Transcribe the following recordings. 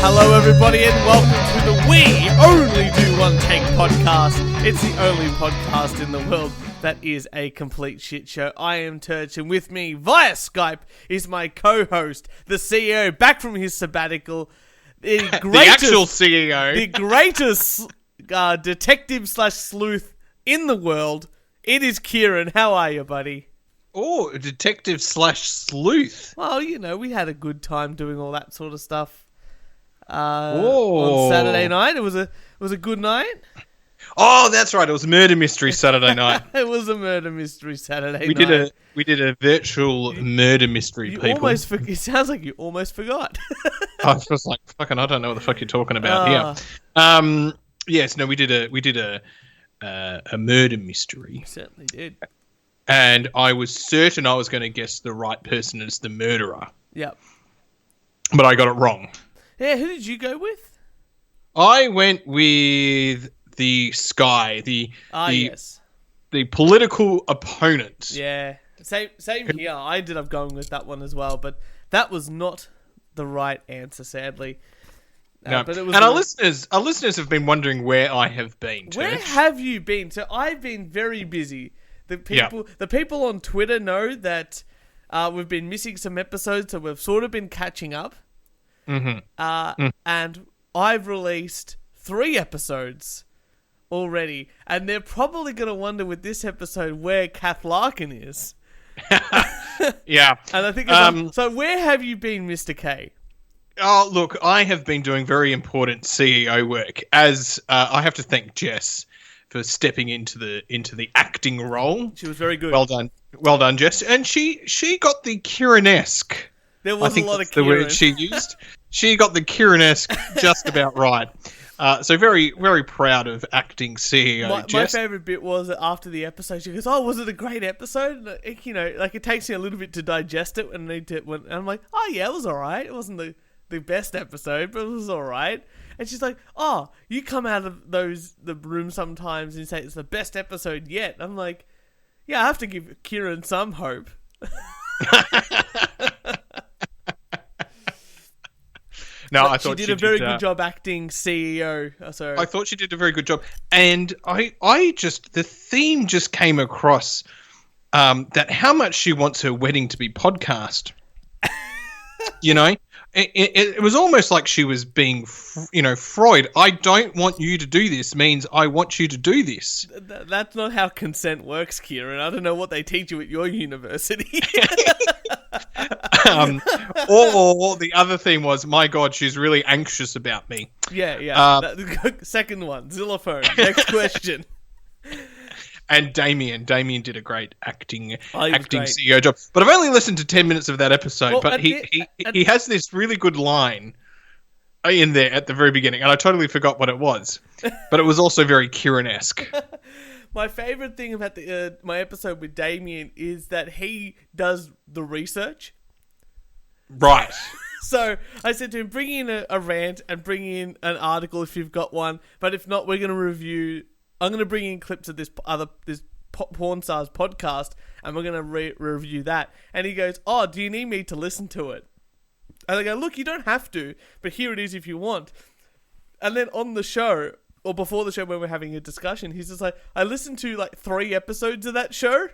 Hello everybody and welcome to the We Only Do One Take podcast. It's the only podcast in the world that is a complete shit show. I am Turch, and with me via Skype is my co-host, the CEO, back from his sabbatical. The actual CEO. The greatest detective / sleuth in the world. It is Kieran. How are you, buddy? Oh, detective / sleuth. Well, you know, we had a good time doing all that sort of stuff. On Saturday night. It was a good night. Oh, that's right. It was a murder mystery Saturday night. It was a murder mystery Saturday night. We did a virtual murder mystery, people. It sounds like you almost forgot. I was just like, fucking, I don't know what the fuck you're talking about. Yeah. Yes. No, we did a murder mystery. You certainly did. And I was certain I was going to guess the right person as the murderer. Yep. But I got it wrong. Yeah. Who did you go with? I went with the Sky, the political opponent. Yeah, same here. I ended up going with that one as well, but that was not the right answer, sadly. No. But it was and our listeners have been wondering where I have been. Where have you been? So I've been very busy. The people on Twitter know that we've been missing some episodes, so we've sort of been catching up. Mm-hmm. And I've released 3 episodes already, and they're probably going to wonder with this episode where Kath Larkin is. Yeah. And I think so where have you been, Mr. K? Oh, look, I have been doing very important CEO work, as I have to thank Jess for stepping into the acting role. She was very good. Well done, Jess. And she got the Kieran-esque. There was a lot of the Kieran. word she used. She got the Kieran-esque just about right. So very, very proud of acting CEO Jess. My favourite bit was that after the episode, she goes, "Oh, was it a great episode?" It takes me a little bit to digest it, and I'm like, "Oh yeah, it was alright. It wasn't the best episode, but it was alright." And she's like, "Oh, you come out of the room sometimes and say it's the best episode yet." I'm like, "Yeah, I have to give Kieran some hope." No, but I thought she did a very good job acting CEO. So I thought she did a very good job, and the theme just came across that how much she wants her wedding to be podcast. You know, it was almost like she was being, Freud. I don't want you to do this means I want you to do this. That's not how consent works, Kieran. I don't know what they teach you at your university. Or the other thing was, my God, she's really anxious about me. Yeah. Second one, Xylophone. Next question. And Damien did a great acting great. CEO job. But I've only listened to 10 minutes of that episode. But he has this really good line in there at the very beginning, and I totally forgot what it was. But it was also very Kieran-esque. My favourite thing about my episode with Damien is that he does the research. Right. So I said to him, bring in a rant and bring in an article if you've got one. But if not, we're going to review. I'm going to bring in clips of this Porn Stars podcast, and we're going to review that. And he goes, "Oh, do you need me to listen to it?" And I go, "Look, you don't have to, but here it is if you want." And then on the show, or before the show when we're having a discussion, he's just like, "I listened to 3 episodes of that show."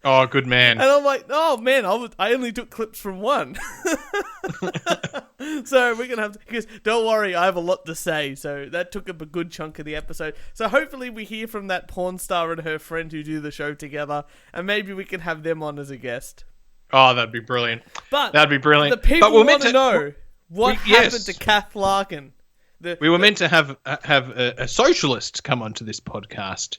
Oh, good man. And I'm like, "Oh man, I only took clips from 1." So we're gonna have to, because don't worry, I have a lot to say. So that took up a good chunk of the episode. So hopefully we hear from that porn star and her friend who do the show together, and maybe we can have them on as a guest. Oh, that'd be brilliant. That'd be brilliant. The people want to know what happened to Kath Larkin. We were meant to have a socialist come onto this podcast.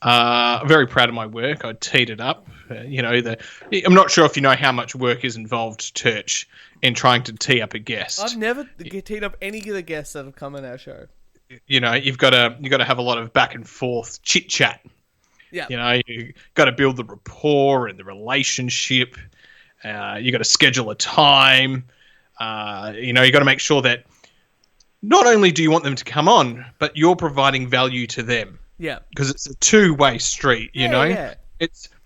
I'm very proud of my work. I teed it up. I'm not sure if you know how much work is involved, Turch, in trying to tee up a guest. I've never teed up any of the guests that have come on our show. You've got to have a lot of back and forth chit chat. Yeah. You got to build the rapport and the relationship. You got to schedule a time. You got to make sure that not only do you want them to come on, but you're providing value to them. Yeah. Because it's a two-way street, you know? Yeah.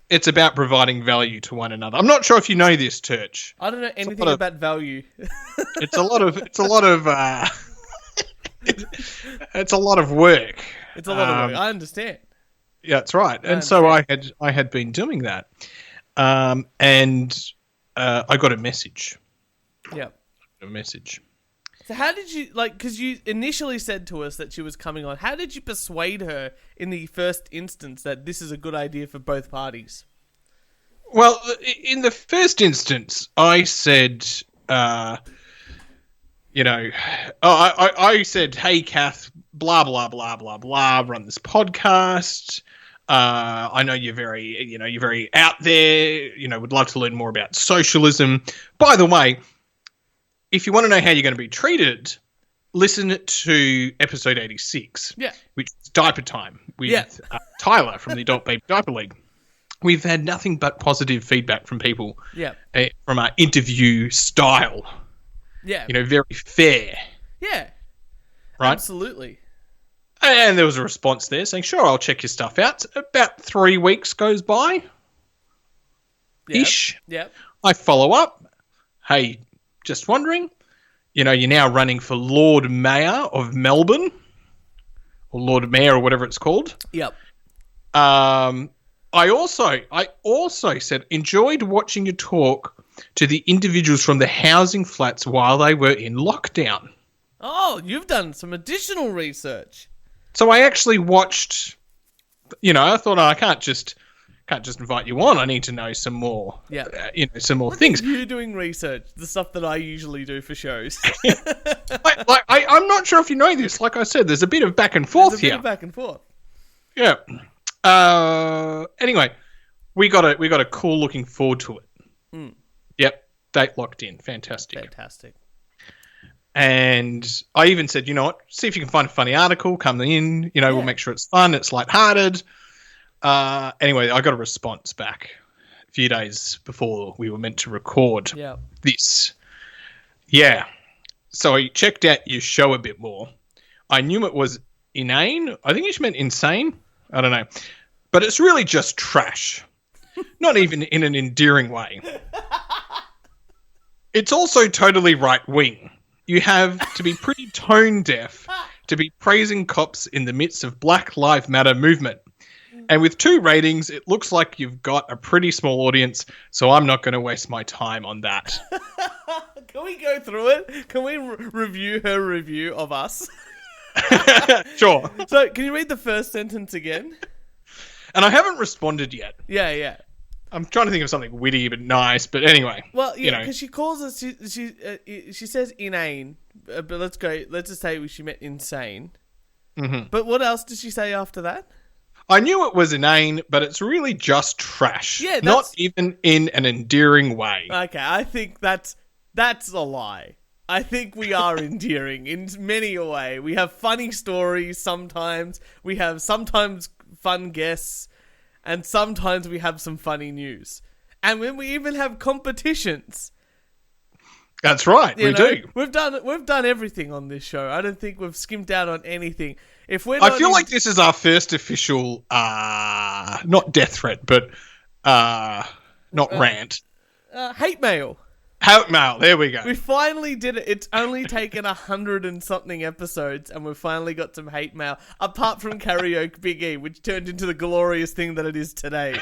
It's about providing value to one another. I'm not sure if you know this, Turch. I don't know anything about value. It's a lot of it's a lot of it's a lot of work. It's a lot of work. I understand. Yeah, that's right. And so I had been doing that, and I got a message. Yeah, a message. So how did you because you initially said to us that she was coming on. How did you persuade her in the first instance that this is a good idea for both parties? Well, in the first instance, I said, I said, hey, Kath, blah, blah, blah, blah, blah, run this podcast. I know you're very out there, would love to learn more about socialism. By the way, if you want to know how you're going to be treated, listen to episode 86, which is Diaper Time with Tyler from the Adult Baby Diaper League. We've had nothing but positive feedback from people from our interview style. Yeah. Very fair. Yeah. Right? Absolutely. And there was a response there saying, sure, I'll check your stuff out. About 3 weeks goes by. Ish. Yeah. I follow up. Hey, just wondering, you're now running for Lord Mayor of Melbourne, or Lord Mayor, or whatever it's called. Yep. I also said, enjoyed watching you talk to the individuals from the housing flats while they were in lockdown. Oh, you've done some additional research. So I actually watched, I thought, I can't just invite you on. I need to know some more, some more things. You're doing research, the stuff that I usually do for shows. I'm not sure if you know this. Like I said, there's a bit of back and forth here. Back and forth. Yeah. Anyway, we got a call. Looking forward to it. Mm. Yep. Date locked in. Fantastic. And I even said, see if you can find a funny article. Come in. We'll make sure it's fun. It's lighthearted. Anyway, I got a response back a few days before we were meant to record this. Yeah. So I checked out your show a bit more. I knew it was inane. I think you meant insane. I don't know. But it's really just trash. Not even in an endearing way. It's also totally right-wing. You have to be pretty tone-deaf to be praising cops in the midst of Black Lives Matter movement. And with 2 ratings, it looks like you've got a pretty small audience, so I'm not going to waste my time on that. Can we go through it? Can we review her review of us? Sure. So, can you read the first sentence again? And I haven't responded yet. Yeah. I'm trying to think of something witty but nice, but anyway. Well, because she calls us, she says inane, but let's just say she meant insane. Mm-hmm. But what else did she say after that? I knew it was inane, but it's really just trash. Yeah, not even in an endearing way. Okay, I think that's a lie. I think we are endearing in many a way. We have funny stories sometimes. We have sometimes fun guests. And sometimes we have some funny news. And when we even have competitions. That's right, we do. We've done everything on this show. I don't think we've skimped out on anything. I feel like this is our first official, not death threat, but not rant. Hate mail. Hate mail, there we go. We finally did it. It's only taken 100 and something episodes, and we've finally got some hate mail. Apart from Karaoke Big E, which turned into the glorious thing that it is today.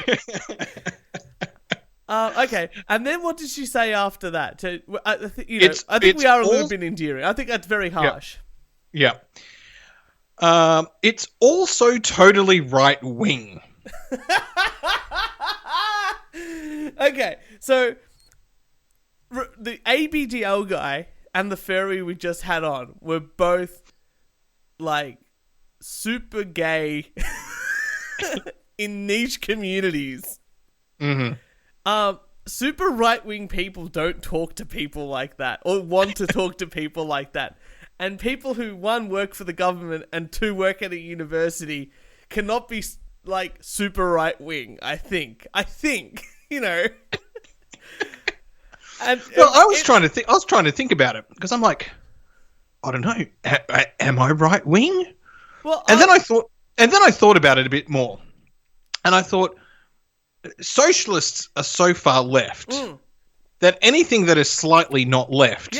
Okay, and then what did she say after that? I think we are a little bit endearing. I think that's very harsh. Yeah. It's also totally right wing. Okay, so the ABDL guy and the furry we just had on were both like super gay in niche communities. Mm-hmm. Super right-wing people don't talk to people like that or want to talk to people like that. And people who, 1, work for the government and 2, work at a university cannot be like super right-wing, I think. And I was trying to think about it because I'm like, I don't know, am I right wing? Well, then I thought about it a bit more, and I thought socialists are so far left that anything that is slightly not left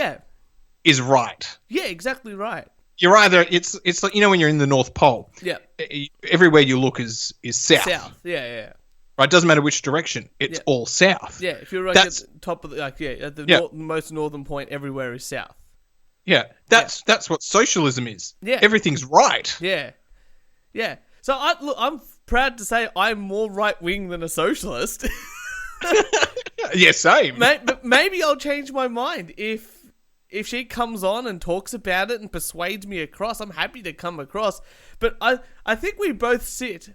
is right. Yeah, exactly right. You're either it's like when you're in the North Pole. Yeah. Everywhere you look is south. South. Yeah. Right, doesn't matter which direction. It's all south. Yeah, if you're at the top of at the most northern point, everywhere is south. Yeah, that's what socialism is. Yeah, everything's right. Yeah. So I'm proud to say I'm more right wing than a socialist. Yeah, same. Maybe I'll change my mind if she comes on and talks about it and persuades me across. I'm happy to come across, but I think we both sit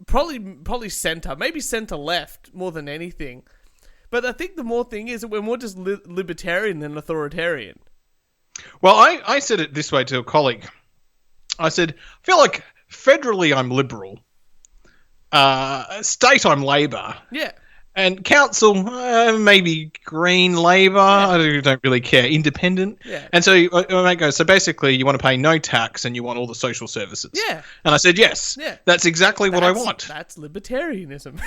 probably center, maybe center left more than anything. But I think the more thing is that we're more just libertarian than authoritarian. Well, I said it this way to a colleague. I said, I feel like federally I'm liberal, state I'm Labor. Yeah. And council, maybe Green, Labor, I don't really care, independent. Yeah. And so I might go, so basically you want to pay no tax and you want all the social services. Yeah. And I said, yes, that's exactly what I want. That's libertarianism.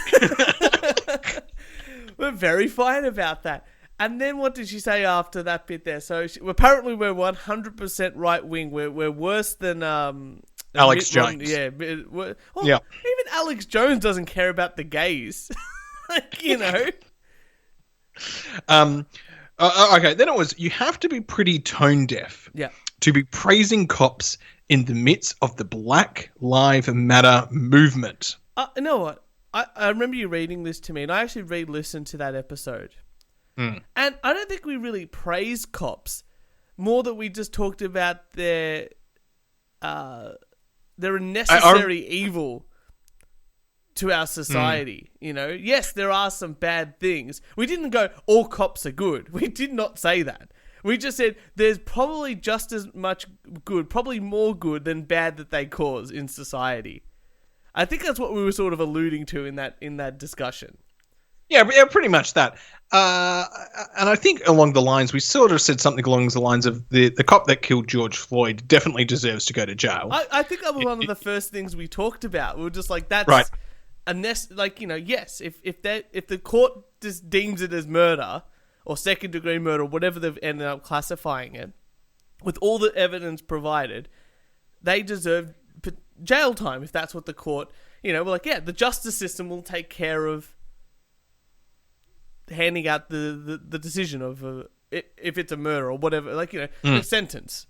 We're very fine about that. And then what did she say after that bit there? So apparently we're 100% right wing. We're worse than Alex Jones. Even Alex Jones doesn't care about the gays. Okay, then it was, you have to be pretty tone deaf to be praising cops in the midst of the Black Lives Matter movement. You know what? I remember you reading this to me, and I actually re-listened to that episode. And I don't think we really praised cops, more that we just talked about their unnecessary evil to our society. Yes, there are some bad things. We didn't go, all cops are good. We did not say that. We just said there's probably just as much good, probably more good than bad that they cause in society. I think that's what we were sort of alluding to in that discussion. Yeah, pretty much that. And I think along the lines, we sort of said something along the lines of the cop that killed George Floyd definitely deserves to go to jail. I think that was one of the first things we talked about. We were just like, that's right. Yes, if the court just deems it as murder or second degree murder, whatever they've ended up classifying it, with all the evidence provided, they deserve jail time if that's what the court, we're like, the justice system will take care of handing out the decision of if it's a murder or whatever, the sentence,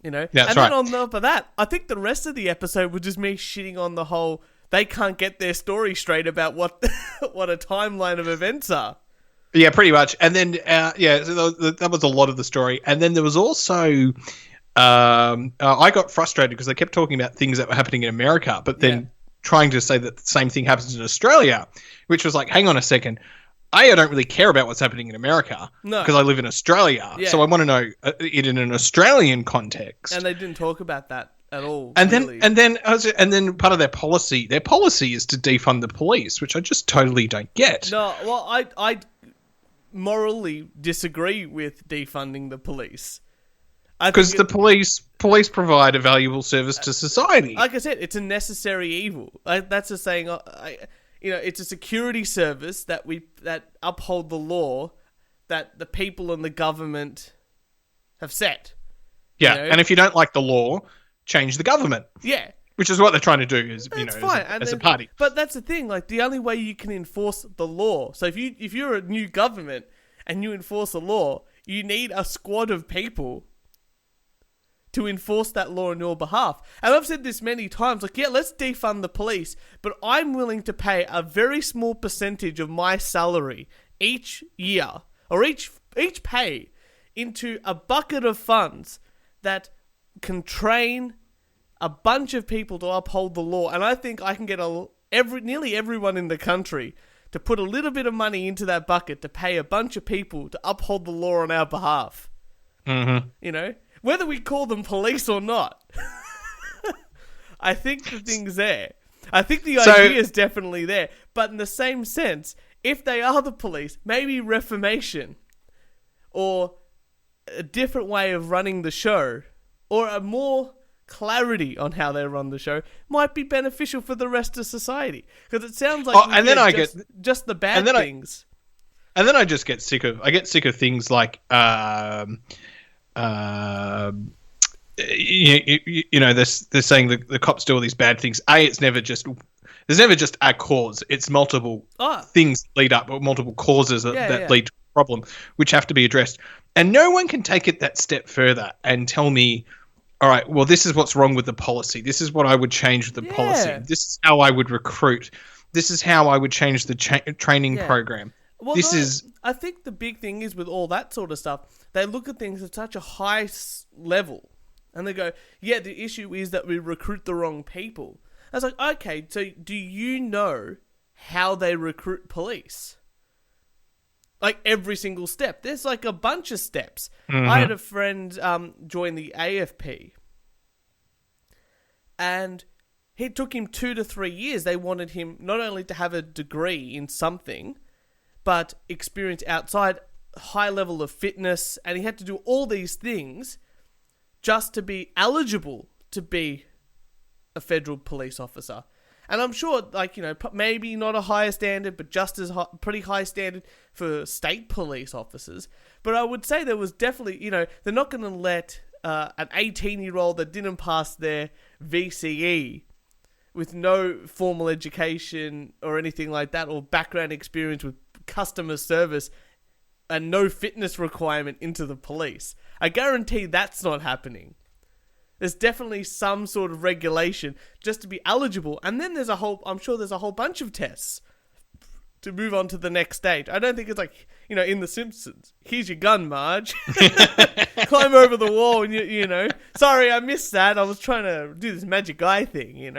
That's and right. then on top of that, I think the rest of the episode was just me shitting on the whole, they can't get their story straight about what what a timeline of events are. Yeah, pretty much. And then, so that was a lot of the story. And then there was also, I got frustrated because they kept talking about things that were happening in America, but then trying to say that the same thing happens in Australia, which was like, hang on a second. I don't really care about what's happening in America because I live in Australia. Yeah. So I want to know it in an Australian context. And they didn't talk about that at all. And really. then part of their policy is to defund the police, which I just totally don't get. No, well, I morally disagree with defunding the police. Because the police provide a valuable service to society. Like I said, it's a necessary evil. That's a saying. It's a security service that uphold the law that the people and the government have set. Yeah, and if you don't like the law, change the government. Yeah. Which is what they're trying to do as a party. But that's the thing, the only way you can enforce the law. So if you're a new government and you enforce a law, you need a squad of people to enforce that law on your behalf. And I've said this many times, let's defund the police, but I'm willing to pay a very small percentage of my salary each year, or each pay, into a bucket of funds that can train a bunch of people to uphold the law. And I think I can get nearly everyone in the country to put a little bit of money into that bucket to pay a bunch of people to uphold the law on our behalf. Mm-hmm. Whether we call them police or not. I think the thing's there. I think the idea is definitely there. But in the same sense, if they are the police, maybe reformation or a different way of running the show or a more clarity on how they run the show might be beneficial for the rest of society. Because it sounds like just the bad things. And then I just get sick of things like they're saying the cops do all these bad things. There's never just a cause. It's multiple things lead up, or multiple causes that lead to a problem, which have to be addressed. And no one can take it that step further and tell me, all right, well, this is what's wrong with the policy. This is what I would change with the policy. This is how I would recruit. This is how I would change the training program. Well, I think the big thing is with all that sort of stuff, they look at things at such a high level, and they go, "Yeah, the issue is that we recruit the wrong people." I was like, "Okay, so do you know how they recruit police? Like every single step. There's like a bunch of steps." Mm-hmm. I had a friend join the AFP, and it took him 2 to 3 years. They wanted him not only to have a degree in something, but experience outside, high level of fitness, and he had to do all these things just to be eligible to be a federal police officer. And I'm sure, maybe not a higher standard, but just as pretty high standard for state police officers. But I would say there was definitely, they're not going to let an 18-year-old that didn't pass their VCE with no formal education or anything like that, or background experience with customer service and no fitness requirement into the police. I guarantee that's not happening. There's definitely some sort of regulation just to be eligible. And then I'm sure there's a whole bunch of tests to move on to the next stage. I don't think it's like, in The Simpsons. Here's your gun, Marge. Climb over the wall and, sorry, I missed that. I was trying to do this magic eye thing,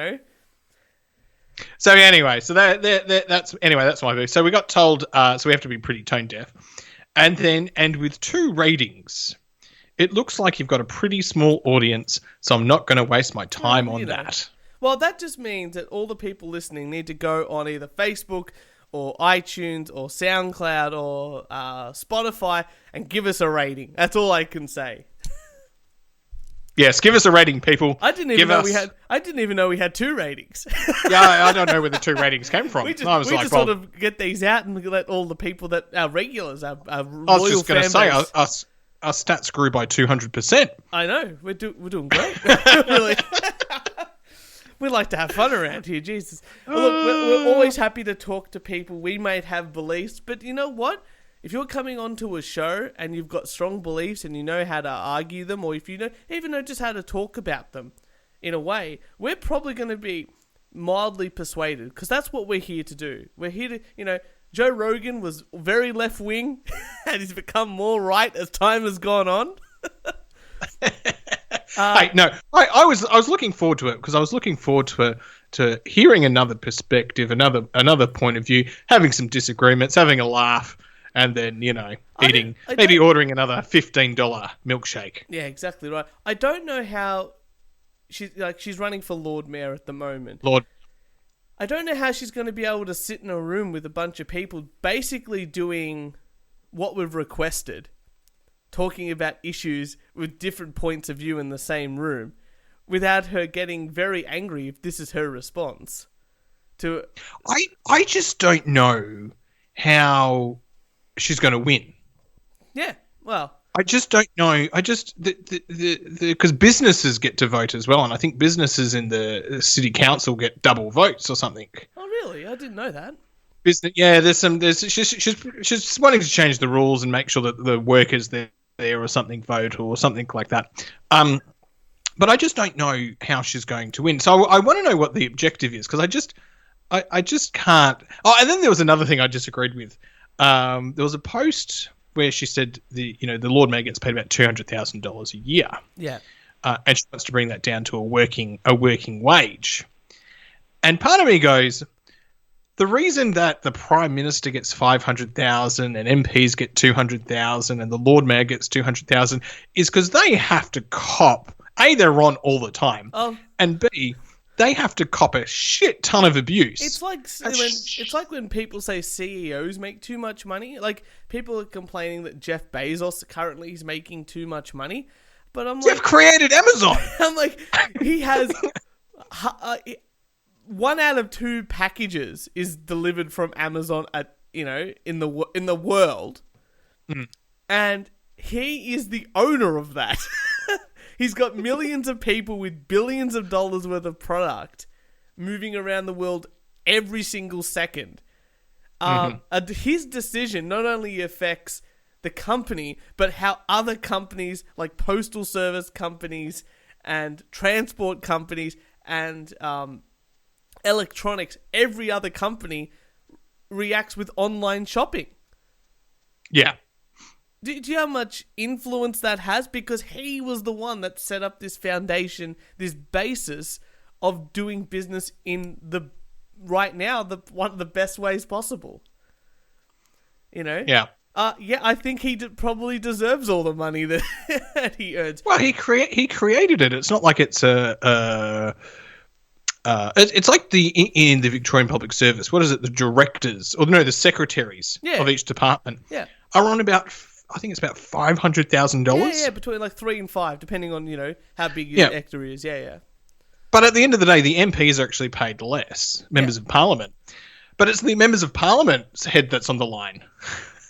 So anyway, that's my view. So we got told, so we have to be pretty tone deaf. And with 2 ratings, it looks like you've got a pretty small audience, so I'm not going to waste my time on that. Well, that just means that all the people listening need to go on either Facebook or iTunes or SoundCloud or Spotify and give us a rating. That's all I can say. Yes, give us a rating, people. I didn't even know we had 2 ratings. Yeah, I don't know where the 2 ratings came from. We just sort of get these out and let all the people that our regulars, our loyal fans. I was just going to say, our stats grew by 200%. I know, we're doing great. Really, we like to have fun around here. Jesus, look, we're always happy to talk to people. We may have beliefs, but you know what? If you're coming onto a show and you've got strong beliefs and you know how to argue them, or if you even know just how to talk about them in a way, we're probably going to be mildly persuaded, because that's what we're here to do. We're here to, Joe Rogan was very left-wing and he's become more right as time has gone on. Hey, no, I was looking forward to it, because I was looking forward to hearing another perspective, another point of view, having some disagreements, having a laugh, and then, ordering another $15 milkshake. Yeah, exactly right. I don't know how she's running for Lord Mayor at the moment. I don't know how she's going to be able to sit in a room with a bunch of people basically doing what we've requested, talking about issues with different points of view in the same room, without her getting very angry if this is her response to it. I just don't know how she's going to win. Yeah, well, I just don't know. Because businesses get to vote as well, and I think businesses in the city council get double votes or something. Oh, really? I didn't know that. She's wanting to change the rules and make sure that the workers there or something vote or something like that. But I just don't know how she's going to win. So I want to know what the objective is, because I just can't. Oh, and then there was another thing I disagreed with. There was a post where she said the Lord Mayor gets paid about $200,000 a year. Yeah. And she wants to bring that down to a working wage. And part of me goes, the reason that the Prime Minister gets $500,000 and MPs get $200,000 and the Lord Mayor gets $200,000 is because they have to cop. A, they're on all the time, and B, they have to cop a shit ton of abuse. It's like when people say CEOs make too much money. Like, people are complaining that Jeff Bezos currently is making too much money, but I'm like, Jeff created Amazon. I'm like, he has 1 out of 2 packages is delivered from Amazon at in the world, and he is the owner of that. He's got millions of people with billions of dollars worth of product moving around the world every single second. His decision not only affects the company, but how other companies like postal service companies and transport companies and electronics, every other company reacts with online shopping. Yeah. Do you know how much influence that has? Because he was the one that set up this foundation, this basis of doing business in right now, one of the best ways possible. Yeah. I think he probably deserves all the money that he earns. Well, he created it. It's not like it's it's like in the Victorian Public Service. What is it? The directors, or no, the secretaries of each department are on about, I think it's about $500,000. Yeah, between like 3 and 5, depending on how big your actor is. Yeah. But at the end of the day, the MPs are actually paid less, members of Parliament. But it's the members of Parliament's head that's on the line,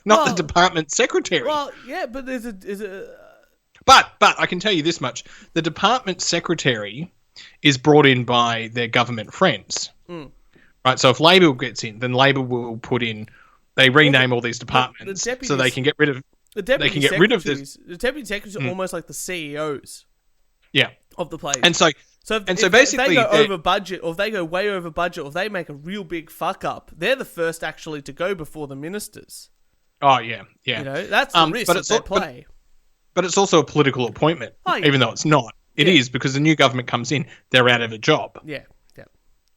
not the department secretary. Well, yeah, but But I can tell you this much: the department secretary is brought in by their government friends, right? So if Labor gets in, then Labor will put in. They rename all these departments so they can get rid of. The deputy secretaries are almost like the CEOs. Yeah. Of the place. And so basically, if they go over budget, or if they go way over budget, or if they make a real big fuck up, they're the first actually to go before the ministers. Oh yeah. That's the risk that they play. But it's also a political appointment, even though it's not. It is, because the new government comes in, they're out of a job. Yeah.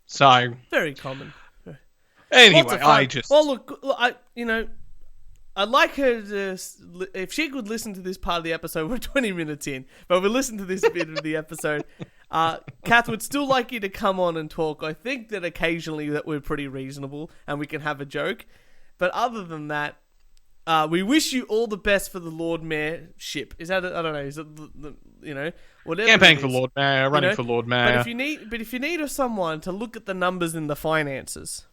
So very common. Anyway, I'd like her to, if she could listen to this part of the episode. We're 20 minutes in, but we'll listen to this bit of the episode. Kath would still like you to come on and talk. I think that occasionally that we're pretty reasonable and we can have a joke. But other than that, we wish you all the best for the Lord Mayorship. Is that, I don't know, is it, whatever. Campaign for Lord Mayor, running for Lord Mayor. But if you need someone to look at the numbers in the finances,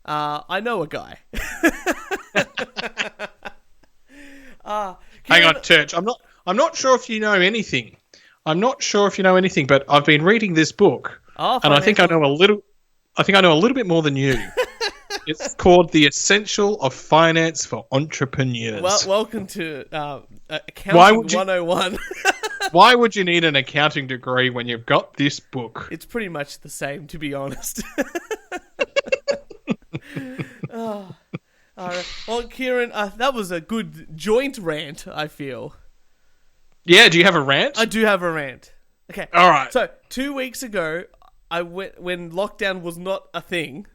I know a guy. Hang on, Turch. I'm not sure if you know anything. But I've been reading this book, and I think I know a little bit more than you. It's called The Essential of Finance for Entrepreneurs. Well, welcome to Accounting 101. Why would you need an accounting degree when you've got this book? It's pretty much the same, to be honest. All right. Well, Kieran, that was a good joint rant, I feel. Yeah, do you have a rant? I do have a rant. Okay. All right. So, 2 weeks ago, when lockdown was not a thing,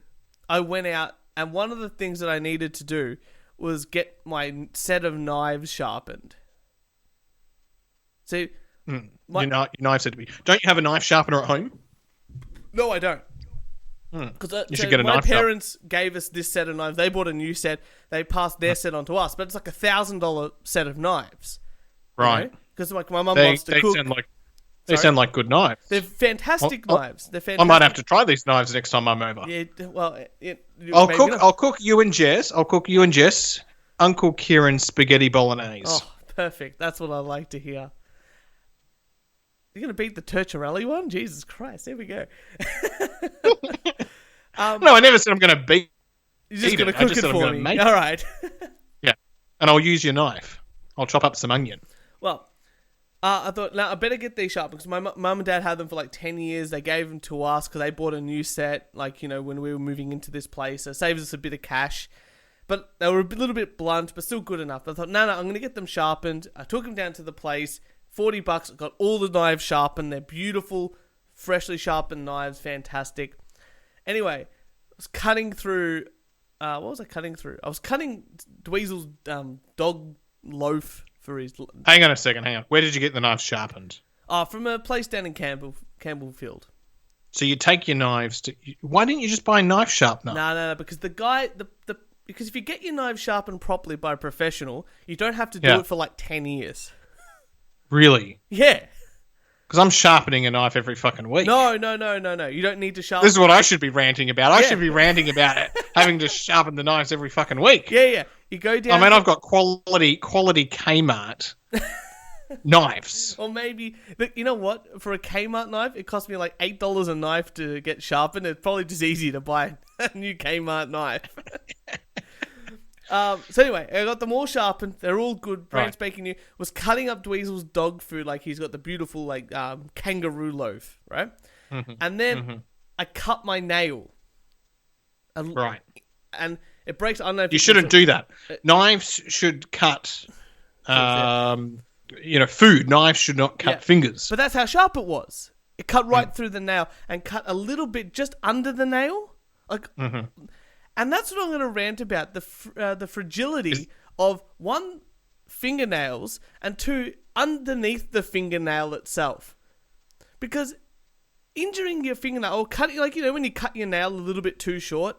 I went out, and one of the things that I needed to do was get my set of knives sharpened. See, your knife said to me. Don't you have a knife sharpener at home? No, I don't. Because you should get a my knife parents gave us this set of knives. They bought a new set. They passed their set on to us, but it's like $1,000 set of knives, right? Because like my mum wants to cook. They sound like good knives. They're fantastic knives. They're fantastic. I might have to try these knives next time I'm over. Yeah, well, I'll cook you and Jess. Uncle Kieran spaghetti bolognese. Oh, perfect. That's what I like to hear. You're going to beat the Turcharelli one? Jesus Christ. Here we go. No, I never said I'm going to beat. You're just going to cook it for me. All right. Yeah. And I'll use your knife. I'll chop up some onion. Well, I thought, now I better get these sharp because my mum and dad had them for like 10 years. They gave them to us because they bought a new set, when we were moving into this place. So it saves us a bit of cash. But they were a little bit blunt, but still good enough. I thought, no, I'm going to get them sharpened. I took them down to the place. $40. I got all the knives sharpened. They're beautiful, freshly sharpened knives. Fantastic. Anyway, I was cutting through... what was I cutting through? I was cutting Dweezil's dog loaf for his... Hang on a second, Where did you get the knives sharpened? From a place down in Campbellfield. So you take your knives to... Why didn't you just buy a knife sharpener? No, because the guy... Because if you get your knives sharpened properly by a professional, you don't have to do it for like 10 years. Really? Yeah. Because I'm sharpening a knife every fucking week. No. You don't need to sharpen. This is what I should be ranting about. I Yeah. should be ranting about it, having to sharpen the knives every fucking week. Yeah. You go down. I mean, I've got quality Kmart knives. Or maybe, but you know what? For a Kmart knife, it cost me like $8 a knife to get sharpened. It's probably just easier to buy a new Kmart knife. So anyway, I got them all sharpened. They're all good. Brand spanking new. Was cutting up Dweezil's dog food, like he's got the beautiful like kangaroo loaf, right? Mm-hmm. And then I cut my nail. Right. And it breaks. I don't know if you shouldn't do that. Knives should cut. Food. Knives should not cut fingers. But that's how sharp it was. It cut right through the nail and cut a little bit just under the nail, like. And that's what I'm going to rant about, the fragility of one, fingernails, and two, underneath the fingernail itself. Because injuring your fingernail, or cutting, like, when you cut your nail a little bit too short,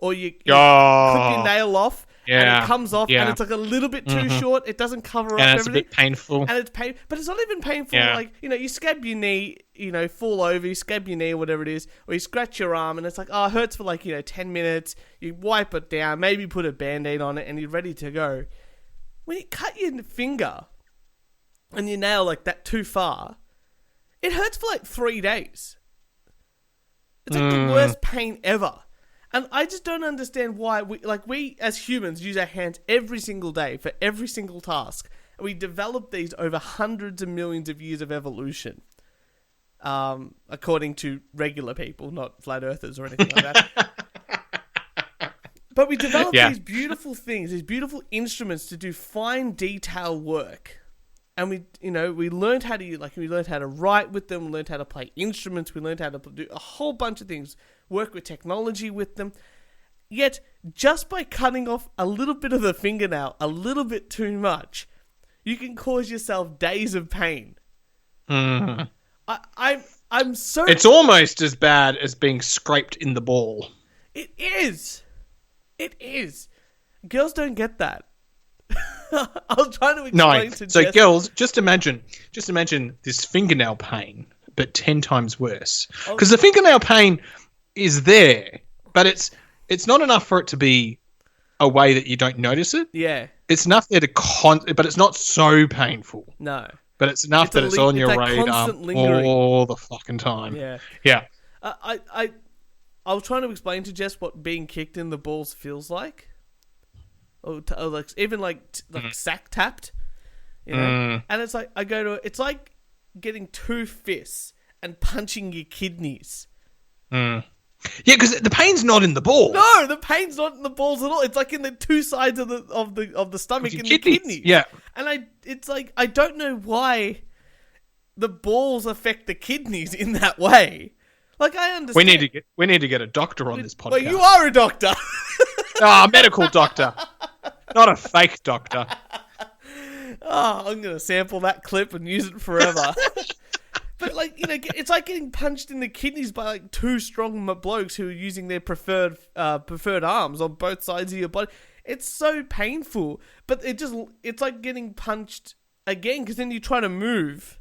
or you clip your nail off, and it comes off, and it's like a little bit too short, it doesn't cover up everything. And it's a bit painful. And it's pain, but it's not even painful. Yeah. Like, you scab your knee, fall over, you scab your knee or whatever it is, or you scratch your arm, and it's like, it hurts for like, 10 minutes. You wipe it down, maybe put a Band-Aid on it, and you're ready to go. When you cut your finger and your nail like that too far, it hurts for like 3 days. It's like the worst pain ever. And I just don't understand why we as humans use our hands every single day for every single task. And we develop these over hundreds of millions of years of evolution. According to regular people, not flat earthers or anything like that. But we develop these beautiful things, these beautiful instruments to do fine detail work. And we learned how to we learned how to write with them, we learned how to play instruments, we learned how to do a whole bunch of things, work with technology with them. Yet, just by cutting off a little bit of the fingernail, a little bit too much, you can cause yourself days of pain. I'm so... It's almost as bad as being scraped in the ball. It is. Girls don't get that. I was trying to explain to Jess. So girls, just imagine this fingernail pain, but 10 times worse. Because the fingernail pain is there, but it's not enough for it to be a way that you don't notice it. Yeah. It's enough there but it's not so painful. No. But it's enough that it's on your radar all the fucking time. Yeah. Yeah. I was trying to explain to Jess what being kicked in the balls feels like. Or even sack tapped, and it's like it's like getting two fists and punching your kidneys. Yeah, because the pain's not in the ball. No, the pain's not in the balls at all. It's like in the two sides of the stomach and the kidneys. Yeah, and I don't know why the balls affect the kidneys in that way. Like, I understand. We need to get a doctor on this podcast. Well, you are a doctor. A medical doctor. Not a fake doctor. I'm going to sample that clip and use it forever. But, it's like getting punched in the kidneys by, two strong blokes who are using their preferred arms on both sides of your body. It's so painful. But it's like getting punched again, because then you try to move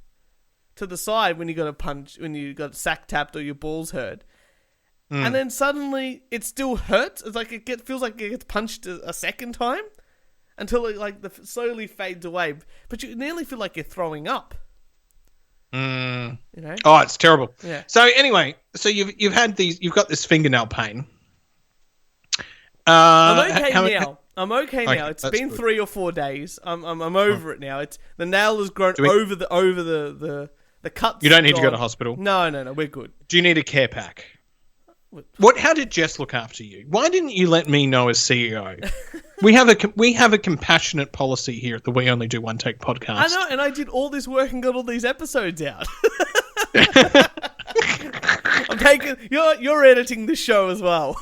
to the side when you got sack tapped or your balls hurt. And then suddenly it still hurts. It's like feels like it gets punched a second time until it slowly fades away. But you nearly feel like you're throwing up. Oh, it's terrible. Yeah. So anyway, you've got this fingernail pain. I'm okay now. Okay, it's been good. 3 or 4 days. I'm over it now. The nail has grown over the cuts. You don't need to go to hospital. No, we're good. Do you need a care pack? How did Jess look after you? Why didn't you let me know as CEO? we have a compassionate policy here at the We Only Do One Take podcast. I know, and I did all this work and got all these episodes out. I'm taking you're editing the show as well.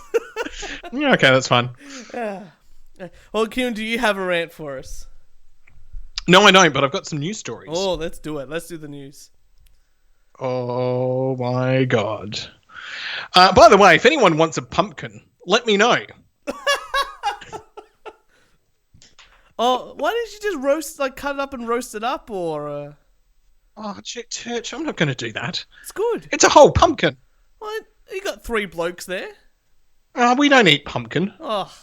Yeah, okay, that's fine. Well, Kieran, do you have a rant for us? No, I don't, but I've got some news stories. Oh, let's do it. Let's do the news. Oh my god. By the way, if anyone wants a pumpkin, let me know. Oh, why didn't you just cut it up and roast it up, or? Oh, Turch, I'm not going to do that. It's good. It's a whole pumpkin. What? You got 3 blokes there. We don't eat pumpkin. Oh,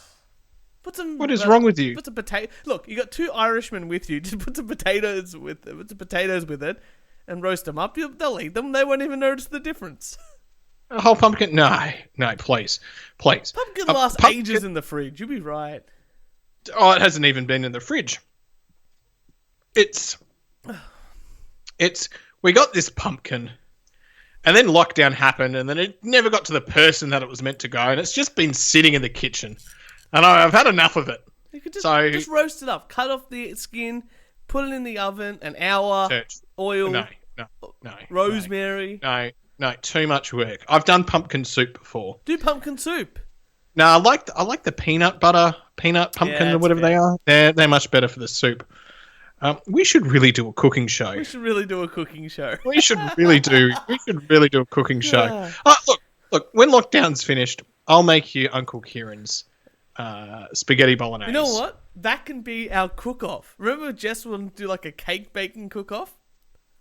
put some. What is wrong with you? Put some potato. Look, you got 2 Irishmen with you. Just put some potatoes with it, and roast them up. They'll eat them. They won't even notice the difference. A whole pumpkin? No, please. Pumpkin lasts ages in the fridge. You'll be right. Oh, it hasn't even been in the fridge. It's. We got this pumpkin. And then lockdown happened, and then it never got to the person that it was meant to go, and it's just been sitting in the kitchen. And I've had enough of it. You could just roast it up, cut off the skin, put it in the oven, an hour, oil, no, rosemary. No, too much work. I've done pumpkin soup before. Do pumpkin soup. No, I like the peanut pumpkin or whatever they are. They're much better for the soup. We should really do a cooking show. We should really do a cooking show. We should really do a cooking show. Yeah. Look, when lockdown's finished, I'll make you Uncle Kieran's spaghetti bolognese. You know what? That can be our cook-off. Remember Jess wanted to do like a cake baking cook-off?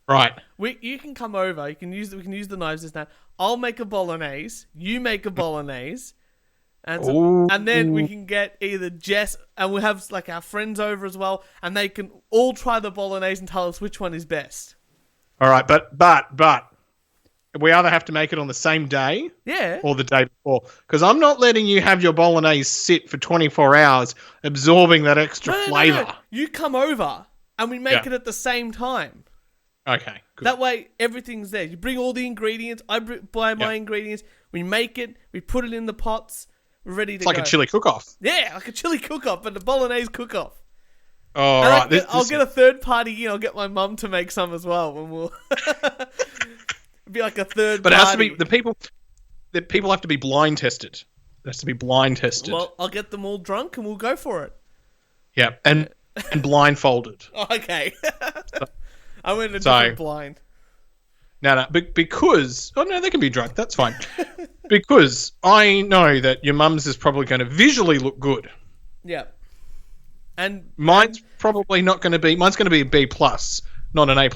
Right. You can come over. We can use the knives this now. I'll make a bolognese. You make a bolognese. And then we can get either Jess, and we'll have like our friends over as well, and they can all try the bolognese and tell us which one is best. All right, but we either have to make it on the same day, or the day before, because I'm not letting you have your bolognese sit for 24 hours, absorbing that extra flavour. No. You come over, and we make it at the same time. Okay, good. That way, everything's there. You bring all the ingredients. I buy my ingredients. We make it. We put it in the pots. We're ready to go. It's like a chili cook-off. Yeah, like a chili cook-off, but a bolognese cook-off. Oh, right. I'll get a third party in. I'll get my mum to make some as well, and we'll be like a third. But party. It has to be the people have to be blind tested. It has to be blind tested. Well, I'll get them all drunk, and we'll go for it. Yeah, and blindfolded. Oh, okay. I went a different blind. No, because... Oh, no, they can be drunk. That's fine. Because I know that your mum's is probably going to visually look good. Yeah. And mine's probably not going to be... Mine's going to be a B+, not an A++.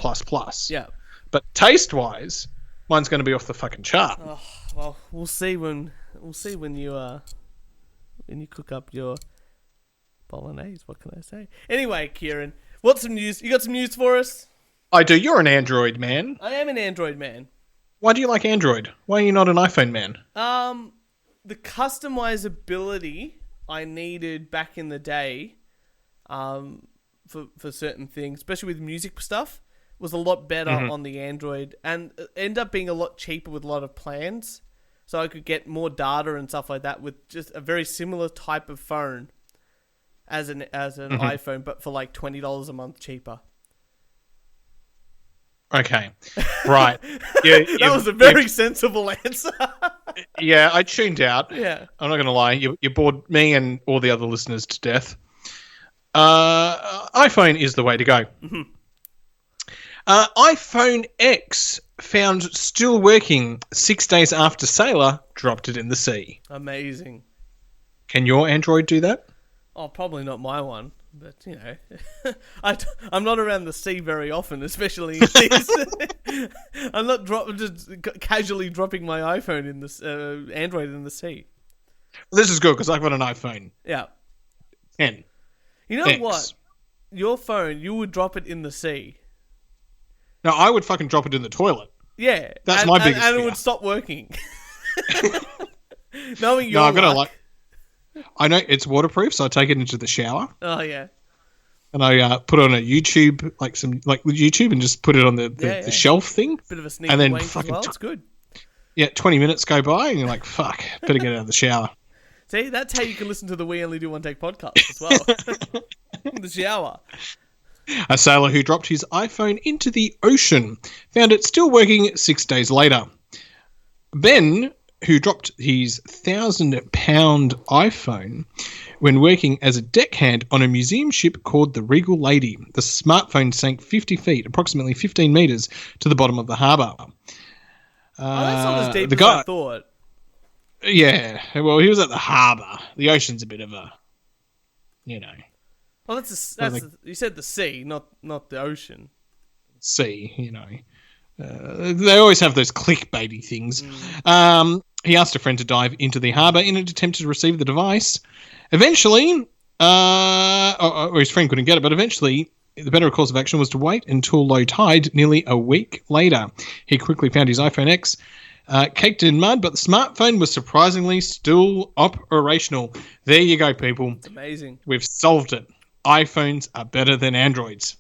Yeah. But taste-wise, mine's going to be off the fucking chart. Oh, well, we'll see when you cook up your bolognese. What can I say? Anyway, Kieran, what's some news? You got some news for us? I do. You're an Android man. I am an Android man. Why do you like Android? Why are you not an iPhone man? The customizability I needed back in the day, for certain things, especially with music stuff, was a lot better on the Android, and it ended up being a lot cheaper with a lot of plans. So I could get more data and stuff like that with just a very similar type of phone as an iPhone, but for like $20 a month cheaper. Okay, right. That was a very sensible answer. Yeah, I tuned out. Yeah. I'm not going to lie. You bored me and all the other listeners to death. iPhone is the way to go. Mm-hmm. iPhone X found still working 6 days after sailor dropped it in the sea. Amazing. Can your Android do that? Oh, probably not my one. But, you know, I'm not around the sea very often, especially in these. I'm not just casually dropping my iPhone in the Android in the sea. Well, this is good because I've got an iPhone. Yeah. 10. You know what? Your phone, you would drop it in the sea. No, I would fucking drop it in the toilet. Yeah. That's my biggest and fear. It would stop working. Knowing your luck. I know it's waterproof, so I take it into the shower. Oh yeah. And I put it on a YouTube, like YouTube, and just put it on the shelf thing. Bit of a sneak and then wank as well. It's good. Yeah, 20 minutes go by, and you're like, "Fuck, better get out of the shower." See, that's how you can listen to the We Only Do One Take podcast as well. In the shower. A sailor who dropped his iPhone into the ocean found it still working 6 days later. Ben, who dropped his 1,000-pound iPhone when working as a deckhand on a museum ship called the Regal Lady. The smartphone sank 50 feet, approximately 15 metres, to the bottom of the harbour. That's not as deep as I thought. Yeah, well, he was at the harbour. The ocean's a bit of a, you know. Well, you said the sea, not the ocean. C, you know. They always have those clickbaity things. He asked a friend to dive into the harbour in an attempt to receive the device. Eventually, or his friend couldn't get it, but eventually the better course of action was to wait until low tide nearly a week later. He quickly found his iPhone X, caked in mud, but the smartphone was surprisingly still operational. There you go, people. It's amazing. We've solved it. iPhones are better than Androids.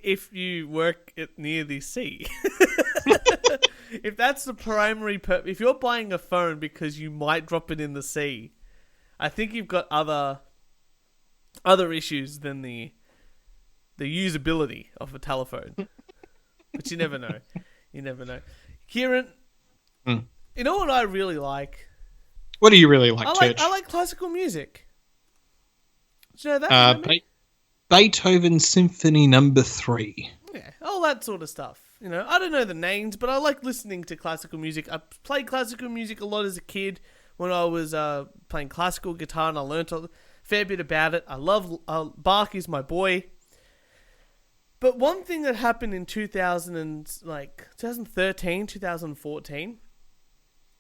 If you work near the sea. If that's the primary purpose, if you're buying a phone because you might drop it in the sea, I think you've got other issues than the usability of a telephone. But you never know. You never know. Kieran, you know what I really like? What do you really like, Turch? I like classical music. Do you know that? Beethoven Symphony Number 3. Yeah, all that sort of stuff. You know, I don't know the names, but I like listening to classical music. I played classical music a lot as a kid when I was playing classical guitar, and I learnt a fair bit about it. I love Bach is my boy. But one thing that happened in 2013, 2014,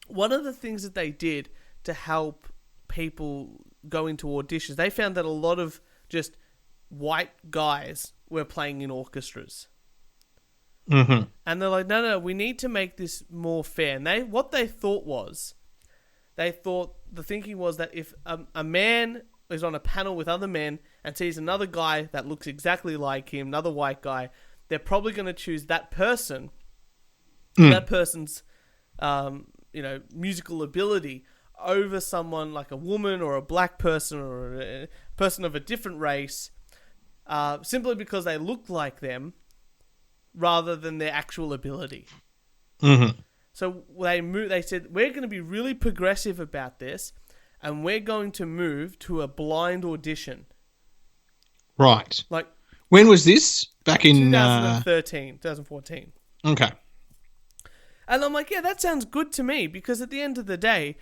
one of the things that they did to help people go into auditions, they found that a lot of just white guys were playing in orchestras. Mm-hmm. And they're like, no, we need to make this more fair. And what they thought was, the thinking was that if a man is on a panel with other men and sees another guy that looks exactly like him, another white guy, they're probably going to choose that person, that person's, musical ability over someone like a woman or a black person or a person of a different race, simply because they look like them, rather than their actual ability. Mm-hmm. So they said, we're going to be really progressive about this, and we're going to move to a blind audition. Right. Like, when was this? Back in 2014. Okay. And I'm like, yeah, that sounds good to me, because at the end of the day,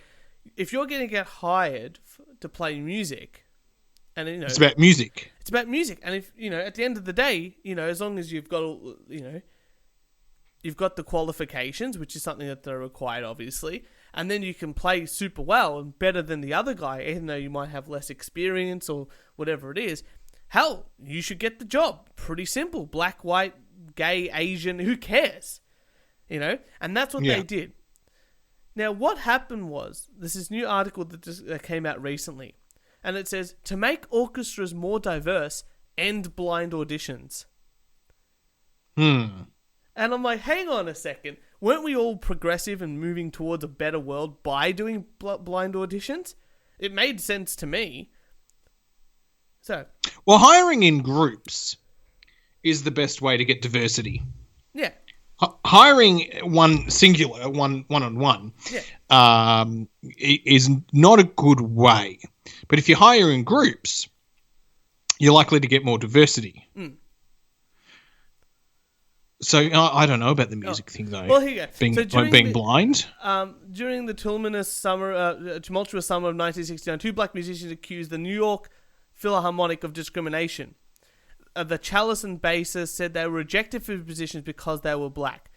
if you're going to get hired to play music, and it's about music. It's about music, and if at the end of the day, as long as you've got you've got the qualifications, which is something that they're required, obviously, and then you can play super well and better than the other guy, even though you might have less experience or whatever it is. Hell, you should get the job. Pretty simple. Black, white, gay, Asian, who cares? And that's what they did. Now, what happened was, this is a new article that came out recently. And it says, to make orchestras more diverse, end blind auditions. And I'm like, hang on a second. Weren't we all progressive and moving towards a better world by doing blind auditions? It made sense to me. So, well, hiring in groups is the best way to get diversity. Yeah. Hiring one-on-one is not a good way. But if you hire in groups, you're likely to get more diversity. So I don't know about the music thing, though. Well, here you go. Being blind? During the tumultuous summer of 1969, two black musicians accused the New York Philharmonic of discrimination. The Chalice and Bassist said they were rejected for positions because they were black.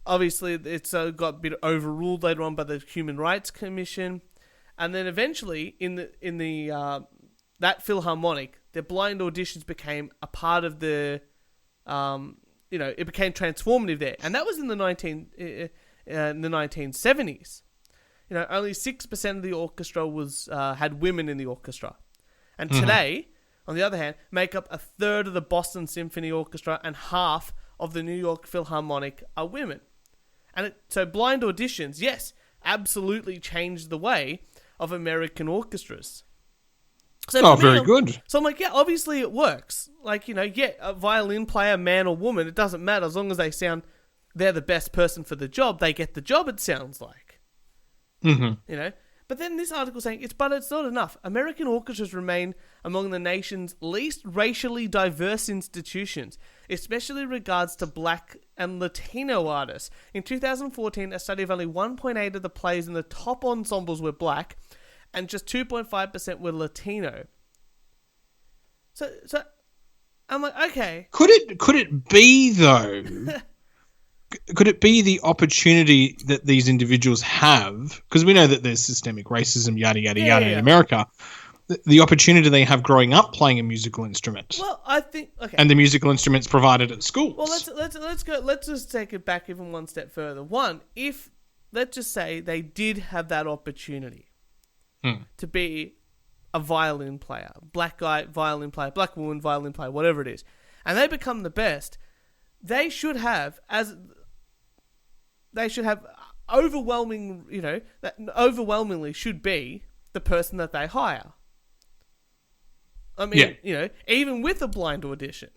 Obviously, it's got a bit overruled later on by the Human Rights Commission. And then eventually, in the that Philharmonic, their blind auditions became a part of the, it became transformative there, and that was in the 1970s. Only 6% of the orchestra had women in the orchestra, and today, on the other hand, make up a third of the Boston Symphony Orchestra and half of the New York Philharmonic are women. And so blind auditions, yes, absolutely changed the way of American orchestras. So very good. So I'm like, yeah, obviously it works. Like, a violin player, man or woman, it doesn't matter. As long as they're the best person for the job, they get the job, it sounds like. But then this article saying, it's not enough. American orchestras remain among the nation's least racially diverse institutions, especially in regards to black and Latino artists. In 2014, a study of only 1.8% of the players in the top ensembles were black, and just 2.5% were Latino. So I'm like, okay. Could it be though? Could it be the opportunity that these individuals have? Because we know that there's systemic racism, yada yada yada, in America. The opportunity they have growing up playing a musical instrument. Well, I think okay. And the musical instruments provided at schools. Well, let's go. Let's just take it back even one step further. One, if let's just say they did have that opportunity to be a violin player, black guy violin player, black woman violin player, whatever it is, and they become the best, they should have overwhelming, that overwhelmingly should be the person that they hire. I mean, even with a blind audition.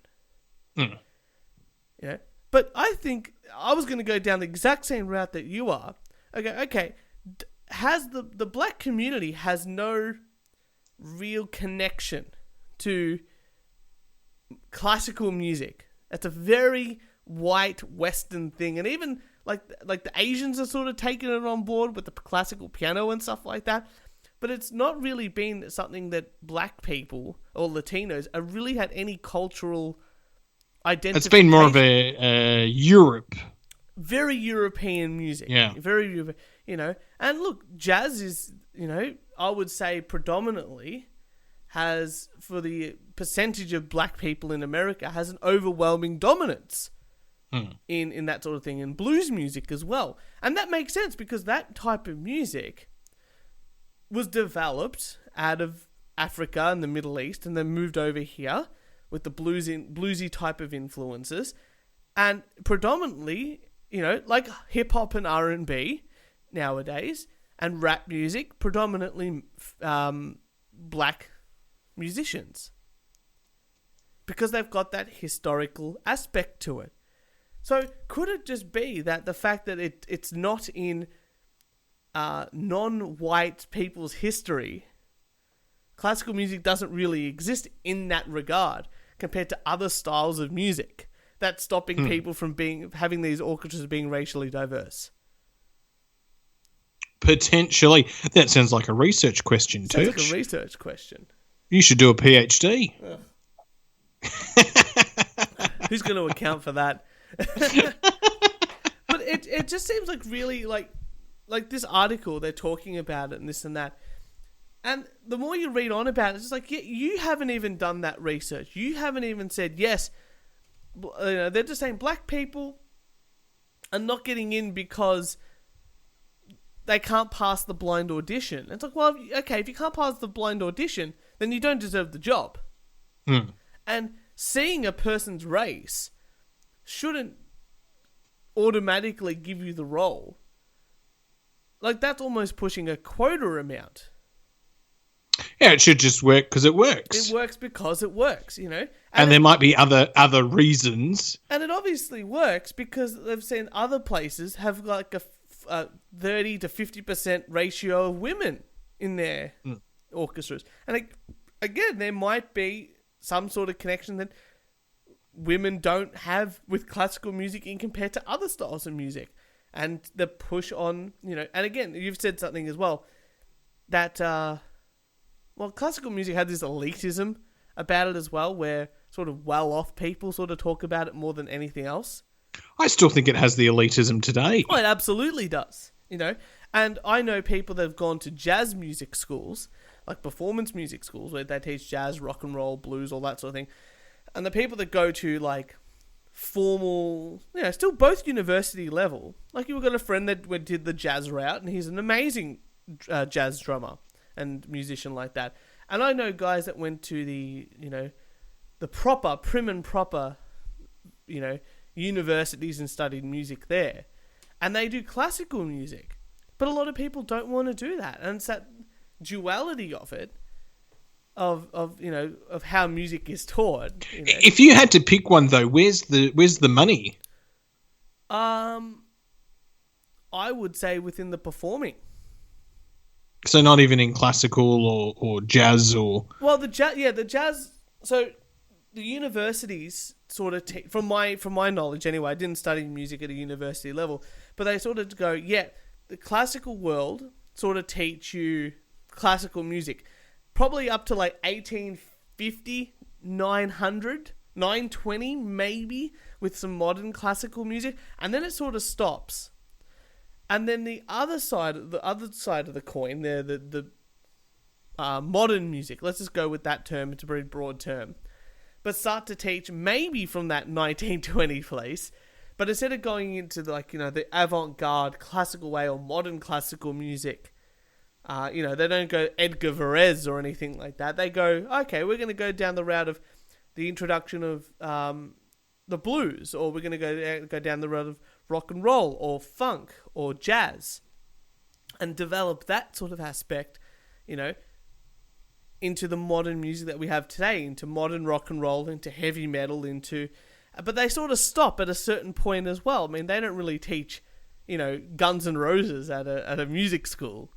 But I think I was going to go down the exact same route that you are. Okay. Has the black community has no real connection to classical music. It's a very white Western thing, and even like the Asians are sort of taking it on board with the classical piano and stuff like that. But it's not really been something that black people or Latinos have really had any cultural identification. It's been more of a Europe. Very European music. Yeah. Very, And look, jazz is, I would say predominantly has, for the percentage of black people in America, has an overwhelming dominance in that sort of thing. And blues music as well. And that makes sense because that type of music was developed out of Africa and the Middle East and then moved over here with the bluesy type of influences, and predominantly, like hip hop and R&B nowadays, and rap music, predominantly black musicians, because they've got that historical aspect to it. So could it just be that the fact that it's not in non-white people's history, classical music doesn't really exist in that regard compared to other styles of music, that's stopping people from having these orchestras being racially diverse? Potentially. That sounds like a research question, too. Sounds like a research question. You should do a PhD. Who's going to account for that? But it just seems like really like this article, they're talking about it and this and that. And the more you read on about it, it's just like, you haven't even done that research. You haven't even said, yes, they're just saying black people are not getting in because they can't pass the blind audition. It's like, well, okay, if you can't pass the blind audition, then you don't deserve the job. And seeing a person's race shouldn't automatically give you the role. Like, that's almost pushing a quota amount. Yeah, it should just work because it works. It works because it works, And there might be other reasons. And it obviously works because they've seen other places have like a 30 to 50% ratio of women in their orchestras. And again, there might be some sort of connection that women don't have with classical music in compared to other styles of music. And the push on, and again, you've said something as well, that, classical music had this elitism about it as well, where sort of well-off people sort of talk about it more than anything else. I still think it has the elitism today. Oh, it absolutely does, And I know people that have gone to jazz music schools, like performance music schools, where they teach jazz, rock and roll, blues, all that sort of thing. And the people that go to, like, formal, still both university level. Like, you've got a friend that did the jazz route, and he's an amazing jazz drummer and musician like that. And I know guys that went to the, the proper, prim and proper, universities and studied music there. And they do classical music. But a lot of people don't want to do that. And it's that duality of it, of how music is taught. If you had to pick one though, where's the money? I would say within the performing. So not even in classical or jazz or... Well, the jazz... So the universities sort of... from my knowledge anyway, I didn't study music at a university level, but they sort of go, the classical world sort of teach you classical music. Probably up to like 1850, 900, 9:20 maybe with some modern classical music, and then it sort of stops. And then the other side of the coin, the modern music. Let's just go with that term. It's a very broad term, but start to teach maybe from that 1920 place. But instead of going into the avant-garde classical way or modern classical music, they don't go Edgar Varese or anything like that. They go, okay, we're going to go down the route of the introduction of the blues, or we're going to go down the route of rock and roll or funk or jazz, and develop that sort of aspect, into the modern music that we have today, into modern rock and roll, into heavy metal, but they sort of stop at a certain point as well. I mean, they don't really teach, Guns N' Roses at a music school.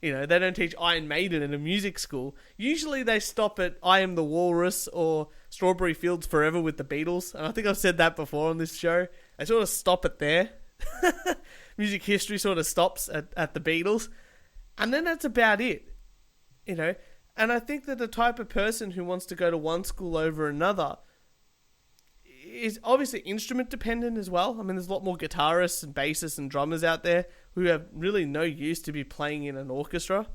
They don't teach Iron Maiden in a music school. Usually they stop at I Am the Walrus or Strawberry Fields Forever with the Beatles. And I think I've said that before on this show. They sort of stop it there. Music history sort of stops at the Beatles. And then that's about it. And I think that the type of person who wants to go to one school over another is obviously instrument dependent as well. I mean, there's a lot more guitarists and bassists and drummers out there who have really no use to be playing in an orchestra.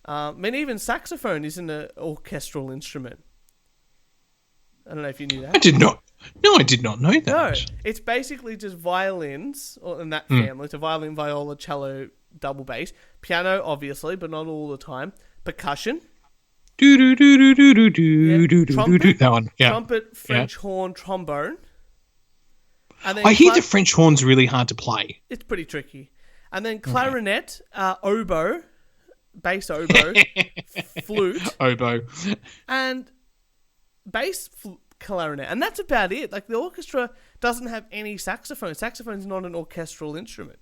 I mean, even saxophone isn't an orchestral instrument. I don't know if you knew that. I did not. No, I did not know that. No, it's basically just violins in that family. It's a violin, viola, cello, double bass. Piano, obviously, but not all the time. Percussion. Trumpet, that one. Yeah. Trumpet, French horn, trombone. And then I hear the French horn's really hard to play. It's pretty tricky. And then clarinet, oboe, bass oboe, flute. Oboe. And bass clarinet. And that's about it. Like, the orchestra doesn't have any saxophone. Saxophone's not an orchestral instrument.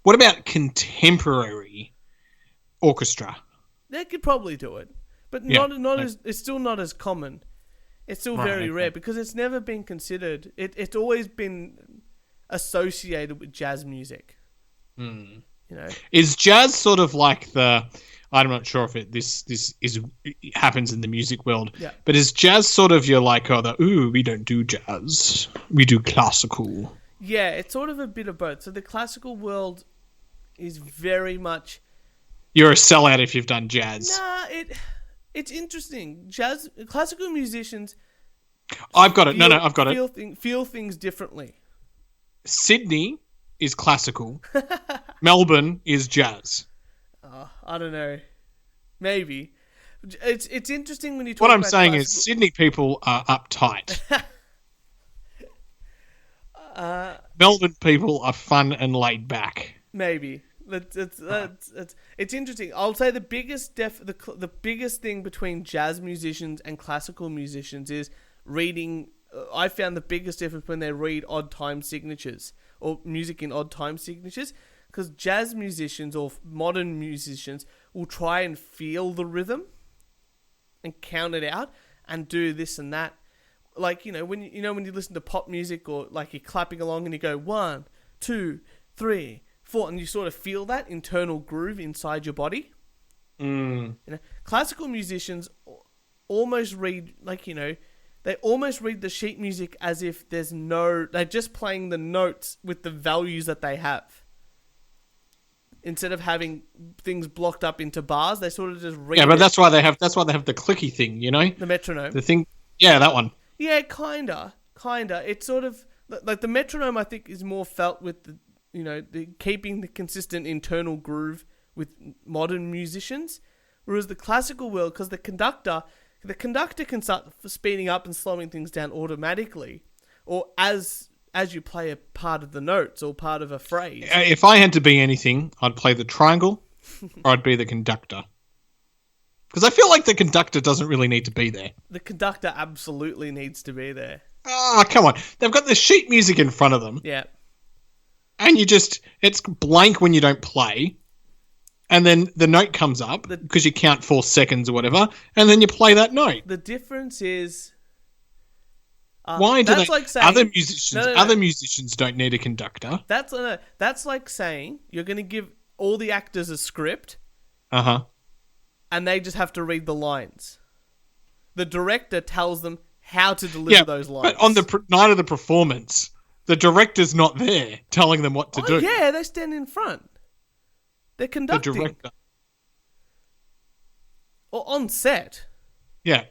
What about contemporary orchestra? They could probably do it, but it's still not as common. It's still very rare because it's never been considered. It's always been associated with jazz music. Is jazz sort of like I'm not sure if this happens in the music world. Yeah. But is jazz sort of we don't do jazz, we do classical? Yeah, it's sort of a bit of both. So the classical world is very much. You're a sellout if you've done jazz. Nah, it's interesting. Classical musicians. I've got it. I've got it. Feel things differently. Sydney is classical. Melbourne is jazz. I don't know. Maybe. It's interesting when you talk about What I'm saying is Sydney people are uptight. Melbourne people are fun and laid back. Maybe. It's interesting. I'll say the biggest thing between jazz musicians and classical musicians is reading. I found the biggest difference when they read odd time signatures or music in odd time signatures, because jazz musicians or modern musicians will try and feel the rhythm and count it out and do this and that. Like, when you listen to pop music, or like you're clapping along and you go 1, 2, 3, 4, and you sort of feel that internal groove inside your body. Classical musicians almost read they almost read the sheet music as if they're just playing the notes with the values that they have. Instead of having things blocked up into bars, they sort of just read. Yeah, but that's why they have the clicky thing, the metronome. The thing, yeah, that one. Yeah, kinda. It's sort of like the metronome. I think is more felt with the keeping the consistent internal groove with modern musicians, whereas the classical world, because the conductor can start speeding up and slowing things down automatically, or as you play a part of the notes or part of a phrase. If I had to be anything, I'd play the triangle, or I'd be the conductor. Because I feel like the conductor doesn't really need to be there. The conductor absolutely needs to be there. Oh, come on. They've got the sheet music in front of them. Yeah. And it's blank when you don't play. And then the note comes up because you count 4 seconds or whatever. And then you play that note. The difference is... why do they... Like saying, other musicians don't need a conductor. That's like saying you're going to give all the actors a script. Uh-huh. And they just have to read the lines. The director tells them how to deliver those lines. But on the night of the performance, the director's not there telling them what to do. Yeah, they stand in front. They're conducting. The director. Or on set. Yeah.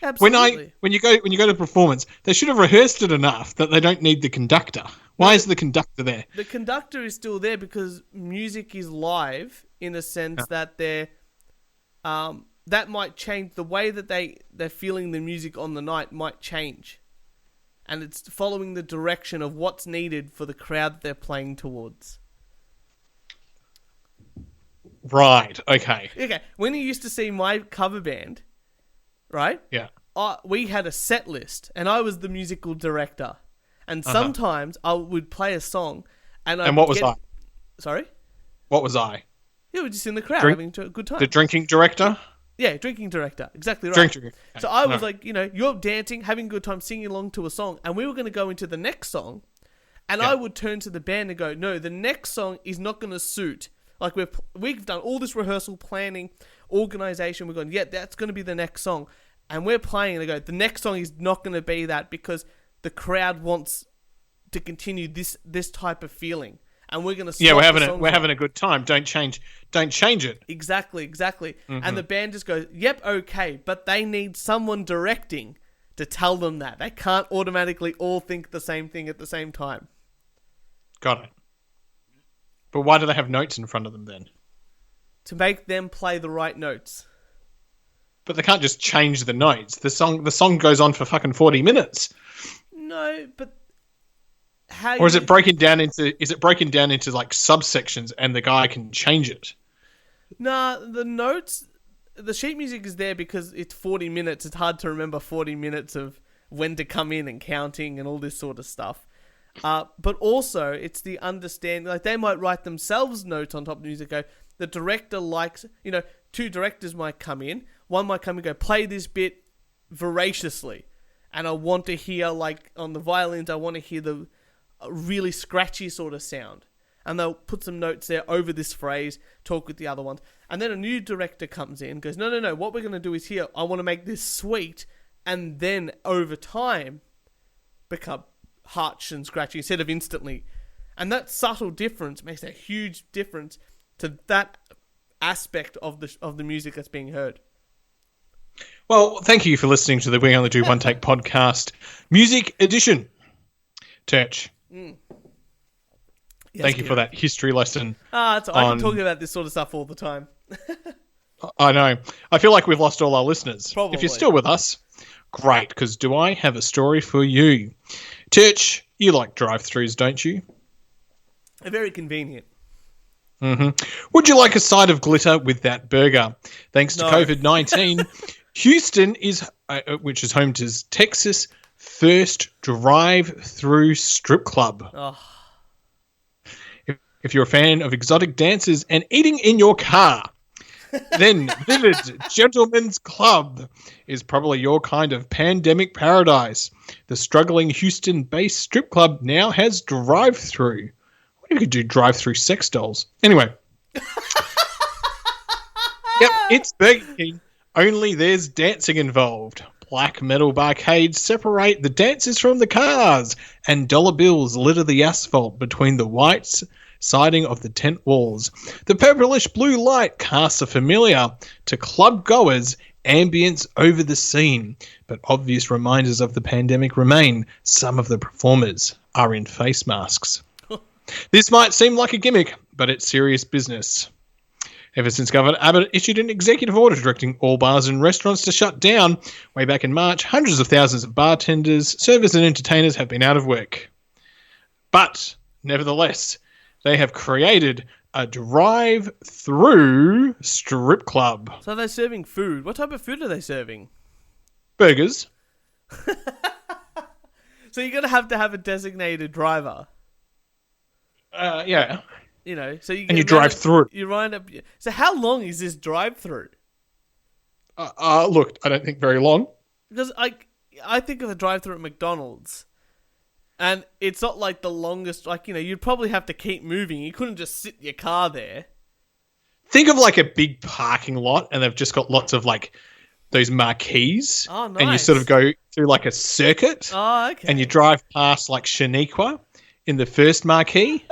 Absolutely. When you go to performance, they should have rehearsed it enough that they don't need the conductor. Why is the conductor there? The conductor is still there because music is live in a sense that they're that might change the way that they're feeling the music on the night might change. And it's following the direction of what's needed for the crowd that they're playing towards. Right, okay. Okay, when you used to see my cover band, right? Yeah. We had a set list, and I was the musical director. And sometimes I would play a song, and what was I? Sorry? What was I? You were just in the crowd having a good time. The drinking director? Yeah, drinking director. Exactly right. Drinking. Okay. So I was like, you're dancing, having a good time, singing along to a song, and we were going to go into the next song, and I would turn to the band and go, no, the next song is not going to suit. Like, we've done all this rehearsal, planning, organisation. We're going, that's going to be the next song. And we're playing, and they go, the next song is not going to be that because the crowd wants to continue this type of feeling. And we're going to stop we're having a good time. Don't change it. Exactly. Mm-hmm. And the band just goes, yep, okay, but they need someone directing to tell them that. They can't automatically all think the same thing at the same time. Got it. But why do they have notes in front of them then? To make them play the right notes. But they can't just change the notes. The song goes on for fucking 40 minutes. No, but or is it breaking down into like subsections and the guy can change it? Nah, the notes, the sheet music is there because it's 40 minutes. It's hard to remember 40 minutes of when to come in and counting and all this sort of stuff. But also, it's the understanding, like they might write themselves notes on top of the music, go, the director likes, two directors might come in, one might come and go, play this bit voraciously, and I want to hear, like, on the violins, I want to hear the really scratchy sort of sound, and they'll put some notes there over this phrase, talk with the other ones, and then a new director comes in and goes, no, what we're going to do is here, I want to make this sweet, and then over time, become harsh and scratchy instead of instantly. And that subtle difference makes a huge difference to that aspect of the music that's being heard. Well, thank you for listening to the We Only Do One Take podcast music edition. Turch. Yes, thank you for that history lesson. I can talk about this sort of stuff all the time. I know. I feel like we've lost all our listeners. Probably. If you're still with us, great, because do I have a story for you? Turch, you like drive-thrus, don't you? They're very convenient. Mm-hmm. Would you like a side of glitter with that burger? Thanks to COVID-19, Houston which is home to Texas' first drive-through strip club. Oh. If you're a fan of exotic dances and eating in your car, then Vivid Gentlemen's Club is probably your kind of pandemic paradise. The struggling Houston-based strip club now has drive-through. What if you could do drive-through sex dolls? Anyway. Yep, it's Burger King, only there's dancing involved. Black metal barcades separate the dancers from the cars, and dollar bills litter the asphalt between the white siding of the tent walls. The purplish blue light casts a familiar to club goers ambience over the scene, but obvious reminders of the pandemic remain. Some of the performers are in face masks. This might seem like a gimmick, but it's serious business. Ever since Governor Abbott issued an executive order directing all bars and restaurants to shut down way back in March, hundreds of thousands of bartenders, servers and entertainers have been out of work. But, nevertheless, they have created a drive-through strip club. So they're serving food. What type of food are they serving? Burgers. So you're going to have a designated driver. Yeah. So you drive through. You wind up. So how long is this drive-through? Look, I don't think very long. Because I think of a drive-through at McDonald's. And it's not like the longest, you'd probably have to keep moving. You couldn't just sit your car there. Think of like a big parking lot and they've just got lots of like those marquees. Oh, nice. And you sort of go through like a circuit. Oh, okay. And you drive past like Shaniqua in the first marquee.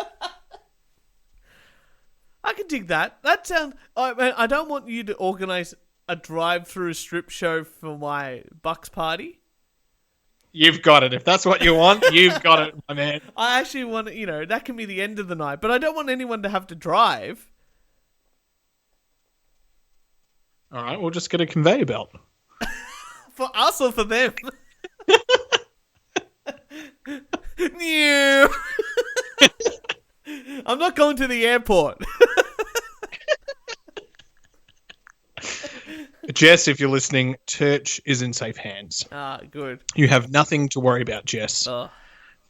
I can dig that. That sounds. I don't want you to organise a drive-through strip show for my Bucks party. You've got it. If that's what you want, you've got it, my man. I actually want to, that can be the end of the night, but I don't want anyone to have to drive. All right, we'll just get a conveyor belt. For us or for them? New. I'm not going to the airport. Jess, if you're listening, Turch is in safe hands. Ah, good. You have nothing to worry about, Jess.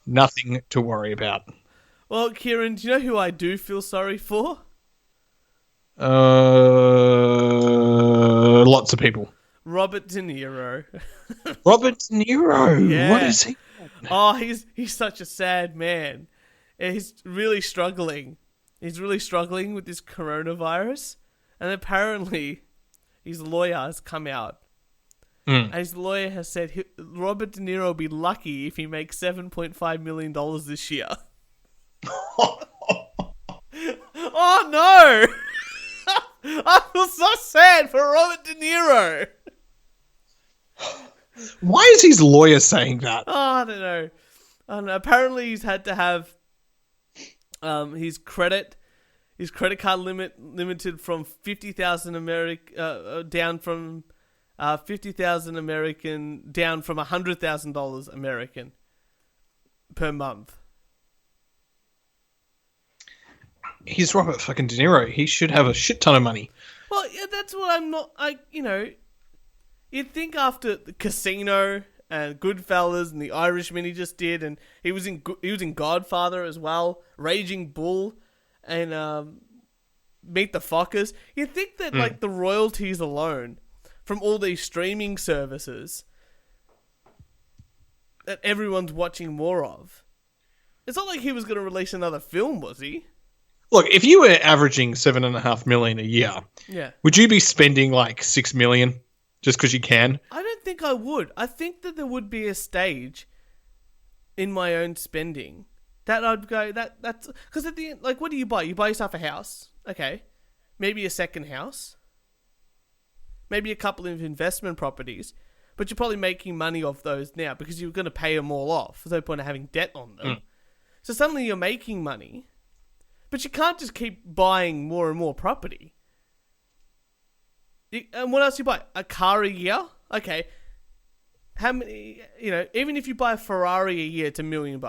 Nothing to worry about. Well, Kieran, do you know who I do feel sorry for? Lots of people. Robert De Niro. Robert De Niro. Yeah. What is he? Oh, he's such a sad man. He's really struggling. He's really struggling with this coronavirus. And apparently, his lawyer has come out. And his lawyer has said Robert De Niro will be lucky if he makes $7.5 million this year. Oh, no! I feel so sad for Robert De Niro. Why is his lawyer saying that? Oh, I don't know. Apparently, he's had to have his credit card limited from 50,000 down from 50,000 American down from $100,000 American per month. He's Robert fucking De Niro. He should have a shit ton of money. Well, yeah, that's what I'm not. You'd think after the Casino and Goodfellas and The Irishman he just did, and he was in Godfather as well, Raging Bull, and Meet the Fockers. You'd think that like the royalties alone from all these streaming services that everyone's watching more of. It's not like he was going to release another film, was he? Look, if you were averaging $7.5 million a year, Yeah. would you be spending like $6 million just because you can? I don't think I would. I think that there would be a stage in my own spending that I'd go, that's because at the end, like, what do you buy? You buy yourself a house, okay? Maybe a second house, maybe a couple of investment properties, but you're probably making money off those now because you're going to pay them all off. There's no point in having debt on them. So suddenly you're making money, but you can't just keep buying more and more property. And what else do you buy? A car a year? Okay. How many, even if you buy a Ferrari a year, it's $1 million.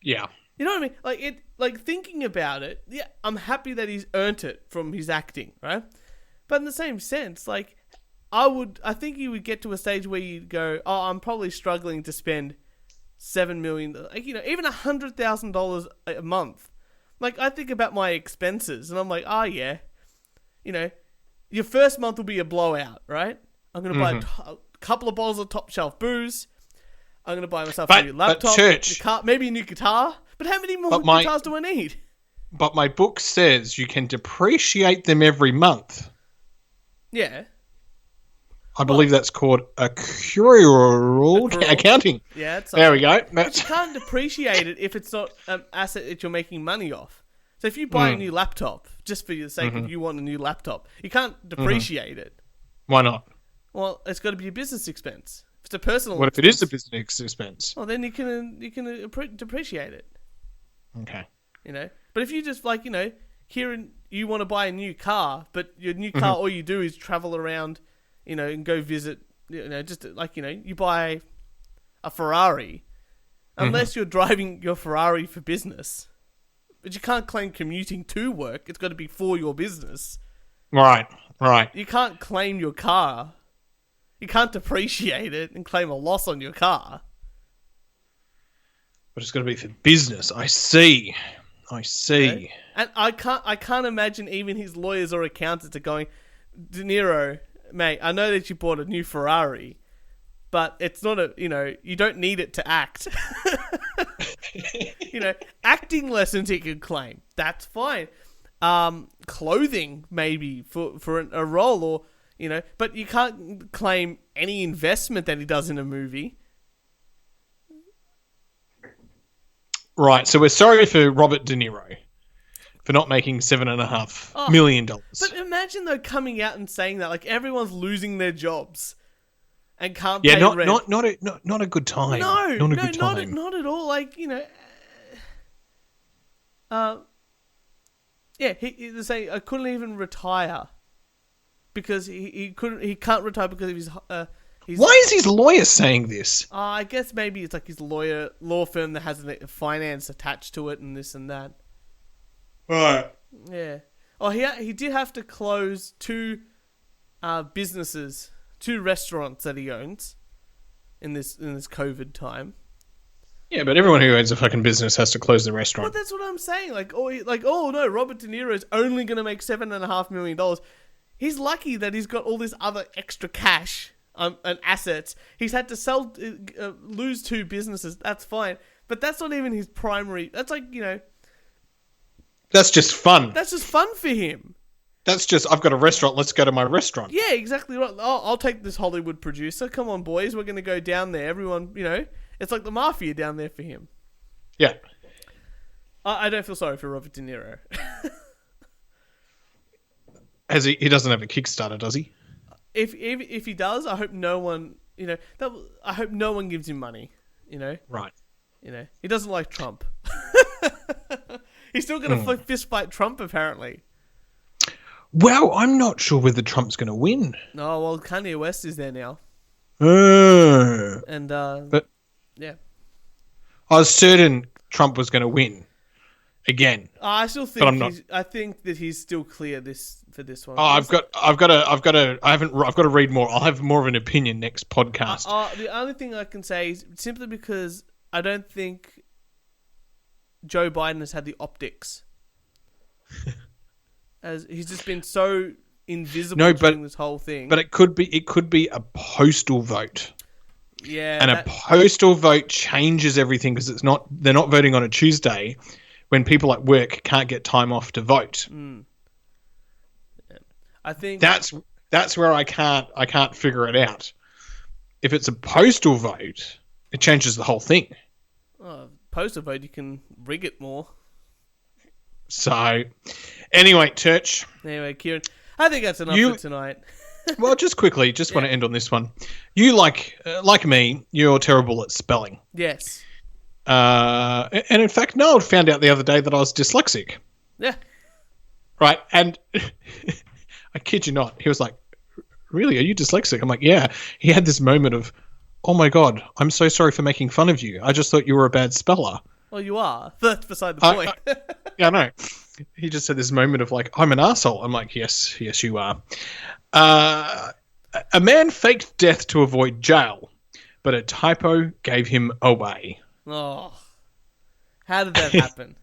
Yeah. You know what I mean? Like thinking about it, yeah, I'm happy that he's earned it from his acting, right? But in the same sense, like, I think you would get to a stage where you'd go, oh, I'm probably struggling to spend $7 million, like, even $100,000 a month. Like, I think about my expenses, and I'm like, oh yeah, your first month will be a blowout, right? I'm gonna buy a couple of bottles of top shelf booze. I'm gonna buy myself a new laptop, maybe a new guitar. But how many more guitars do I need? But my book says you can depreciate them every month. Yeah. I believe that's called accrual accounting. Yeah, there we go. But you can't depreciate it if it's not an asset that you're making money off. So if you buy a new laptop, just for the sake of you want a new laptop, you can't depreciate it. Why not? Well, it's got to be a business expense. If it's a personal What expense, if it is a business expense? Well, then you can depreciate it. Okay. But if you just Kieran, you want to buy a new car, but your new car, all you do is travel around, and go visit, just like, you buy a Ferrari, unless you're driving your Ferrari for business, but you can't claim commuting to work. It's got to be for your business. Right. You can't claim your car. You can't depreciate it and claim a loss on your car. But it's got to be for business. I see. Okay. And I can't imagine even his lawyers or accountants are going, De Niro, mate, I know that you bought a new Ferrari, but it's not you don't need it to act. Acting lessons he could claim. That's fine. Clothing maybe for a role, or But you can't claim any investment that he does in a movie. Right, so we're sorry for Robert De Niro for not making $7.5 million. But imagine though coming out and saying that, like everyone's losing their jobs and can't pay rent. Not a good time. No, not a good time. Not at all. Like he say I couldn't even retire because he can't retire because of his. Why is his lawyer saying this? I guess maybe it's like his law firm that has a finance attached to it and this and that. Right. Yeah. Oh, he did have to close 2 businesses, 2 restaurants that he owns in this COVID time. Yeah, but everyone who owns a fucking business has to close the restaurant. But that's what I'm saying. Oh no, Robert De Niro is only going to make $7.5 million. He's lucky that he's got all this other extra cash and assets. He's had to lose 2 businesses. That's fine, but that's not even his primary. That's like That's just fun. That's just fun for him. That's just, I've got a restaurant, let's go to my restaurant. Yeah, exactly right. I'll take this Hollywood producer. Come on, boys, we're going to go down there. Everyone, it's like the mafia down there for him. Yeah. I don't feel sorry for Robert De Niro. He doesn't have a Kickstarter, does he? If he does, I hope no one, I hope no one gives him money, Right. He doesn't like Trump. He's still going to fist fight Trump, apparently. Well, I'm not sure whether Trump's going to win. No, well, Kanye West is there now. But yeah. I was certain Trump was going to win again. I still think I think that he's still clear for this one. Oh, I've got to read more. I'll have more of an opinion next podcast. The only thing I can say is simply because I don't think Joe Biden has had the optics. As he's just been so invisible during this whole thing. But it could be a postal vote. Yeah. And a postal vote changes everything because they're not voting on a Tuesday when people at work can't get time off to vote. Mm. Yeah. I think that's where I can't figure it out. If it's a postal vote, it changes the whole thing. Postal vote, you can rig it more. So, anyway, Turch. Anyway, Kieran, I think that's enough for tonight. Well, just quickly, want to end on this one. You, like me, you're terrible at spelling. Yes. And in fact, Noel found out the other day that I was dyslexic. Yeah. Right, and I kid you not, he was like, really, are you dyslexic? I'm like, yeah. He had this moment of, oh my God, I'm so sorry for making fun of you. I just thought you were a bad speller. Well, you are. That's beside the point. Yeah, I know. He just had this moment of like, I'm an arsehole. I'm like, yes, you are. A man faked death to avoid jail, but a typo gave him away. Oh, how did that happen?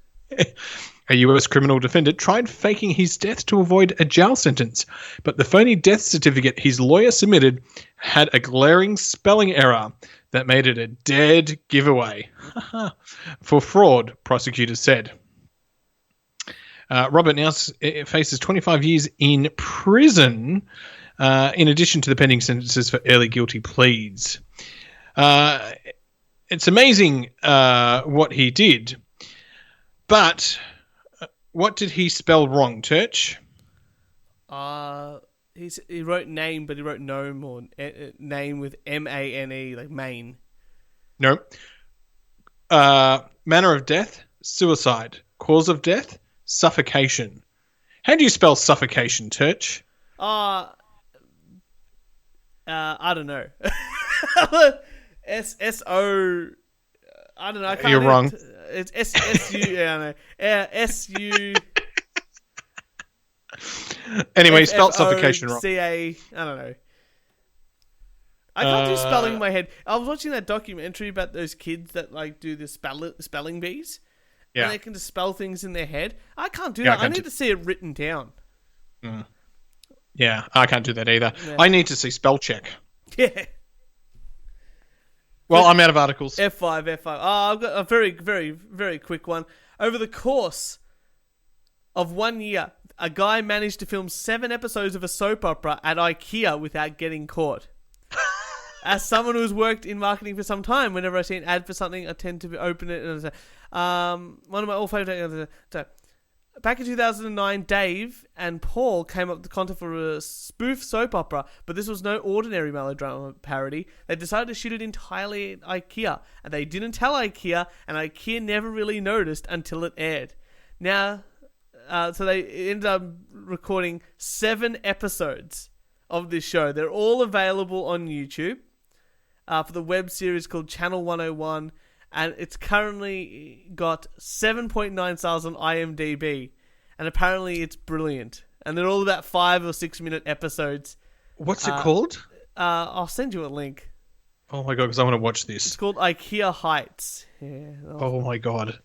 A US criminal defendant tried faking his death to avoid a jail sentence, but the phony death certificate his lawyer submitted had a glaring spelling error that made it a dead giveaway. For fraud, prosecutors said. Robert now faces 25 years in prison, in addition to the pending sentences for early guilty pleas. It's amazing what he did, but what did he spell wrong, Turch? He wrote name, but he wrote gnome or name with M-A-N-E, like Maine. No. Manner of death, suicide. Cause of death, suffocation. How do you spell suffocation, Turch? I don't know. S-O... I don't know. I can't. You're wrong. It's S-U... Yeah, I know. S-U... Anyway, you spelled suffocation wrong. C-A... I don't know. I can't do spelling in my head. I was watching that documentary about those kids that like do the spelling bees. Yeah. And they can just spell things in their head. I can't do that. I need to see it written down. Mm. Yeah, I can't do that either. Yeah. I need to see spell check. Yeah. Well, I'm out of articles. F5. Oh, I've got a very, very, very quick one. Over the course of 1 year, a guy managed to film 7 episodes of a soap opera at IKEA without getting caught. As someone who's worked in marketing for some time, whenever I see an ad for something, I tend to open it and say, one of my all favorite. So, back in 2009, Dave and Paul came up with the concept for a spoof soap opera, but this was no ordinary melodrama parody. They decided to shoot it entirely at IKEA, and they didn't tell IKEA, and IKEA never really noticed until it aired. Now, so they ended up recording 7 episodes of this show. They're all available on YouTube for the web series called Channel 101. And it's currently got 7.9 stars on IMDb. And apparently it's brilliant. And they're all about 5 or 6 minute episodes. What's it called? I'll send you a link. Oh my god, because I want to watch this. It's called IKEA Heights. Yeah. Oh my god.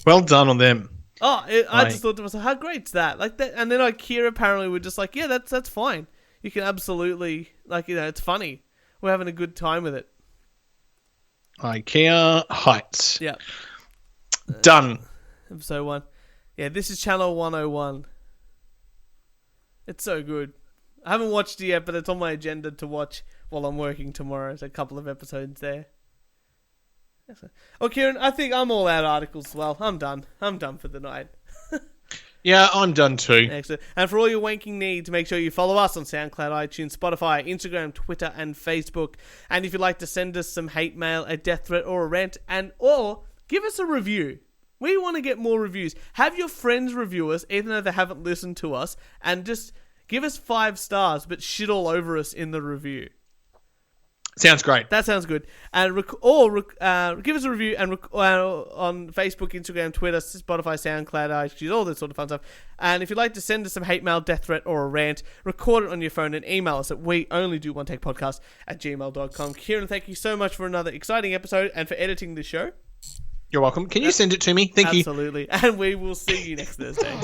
Well done on them. I just thought to myself, how great's that? Like that, and then IKEA apparently were just like, yeah, that's fine. You can absolutely, like, it's funny. We're having a good time with it. IKEA Heights. Yeah. Done. Episode 1. Yeah, this is Channel 101. It's so good. I haven't watched it yet, but it's on my agenda to watch while I'm working tomorrow. There's a couple of episodes there. Oh, Kieran, I think I'm all out articles as well. I'm done. I'm done for the night. Yeah, I'm done too. Excellent. And for all your wanking needs, make sure you follow us on SoundCloud, iTunes, Spotify, Instagram, Twitter, and Facebook. And if you'd like to send us some hate mail, a death threat, or a rant, or give us a review. We want to get more reviews. Have your friends review us, even though they haven't listened to us, and just give us 5 stars, but shit all over us in the review. Sounds great. That sounds good. And give us a review and on Facebook, Instagram, Twitter, Spotify, SoundCloud, iTunes, all that sort of fun stuff. And if you'd like to send us some hate mail, death threat, or a rant, record it on your phone and email us at weonlydowonetechpodcast@gmail.com. Kieran, thank you so much for another exciting episode and for editing this show. You're welcome. Can you send it to me? Thank you. Absolutely. And we will see you next Thursday.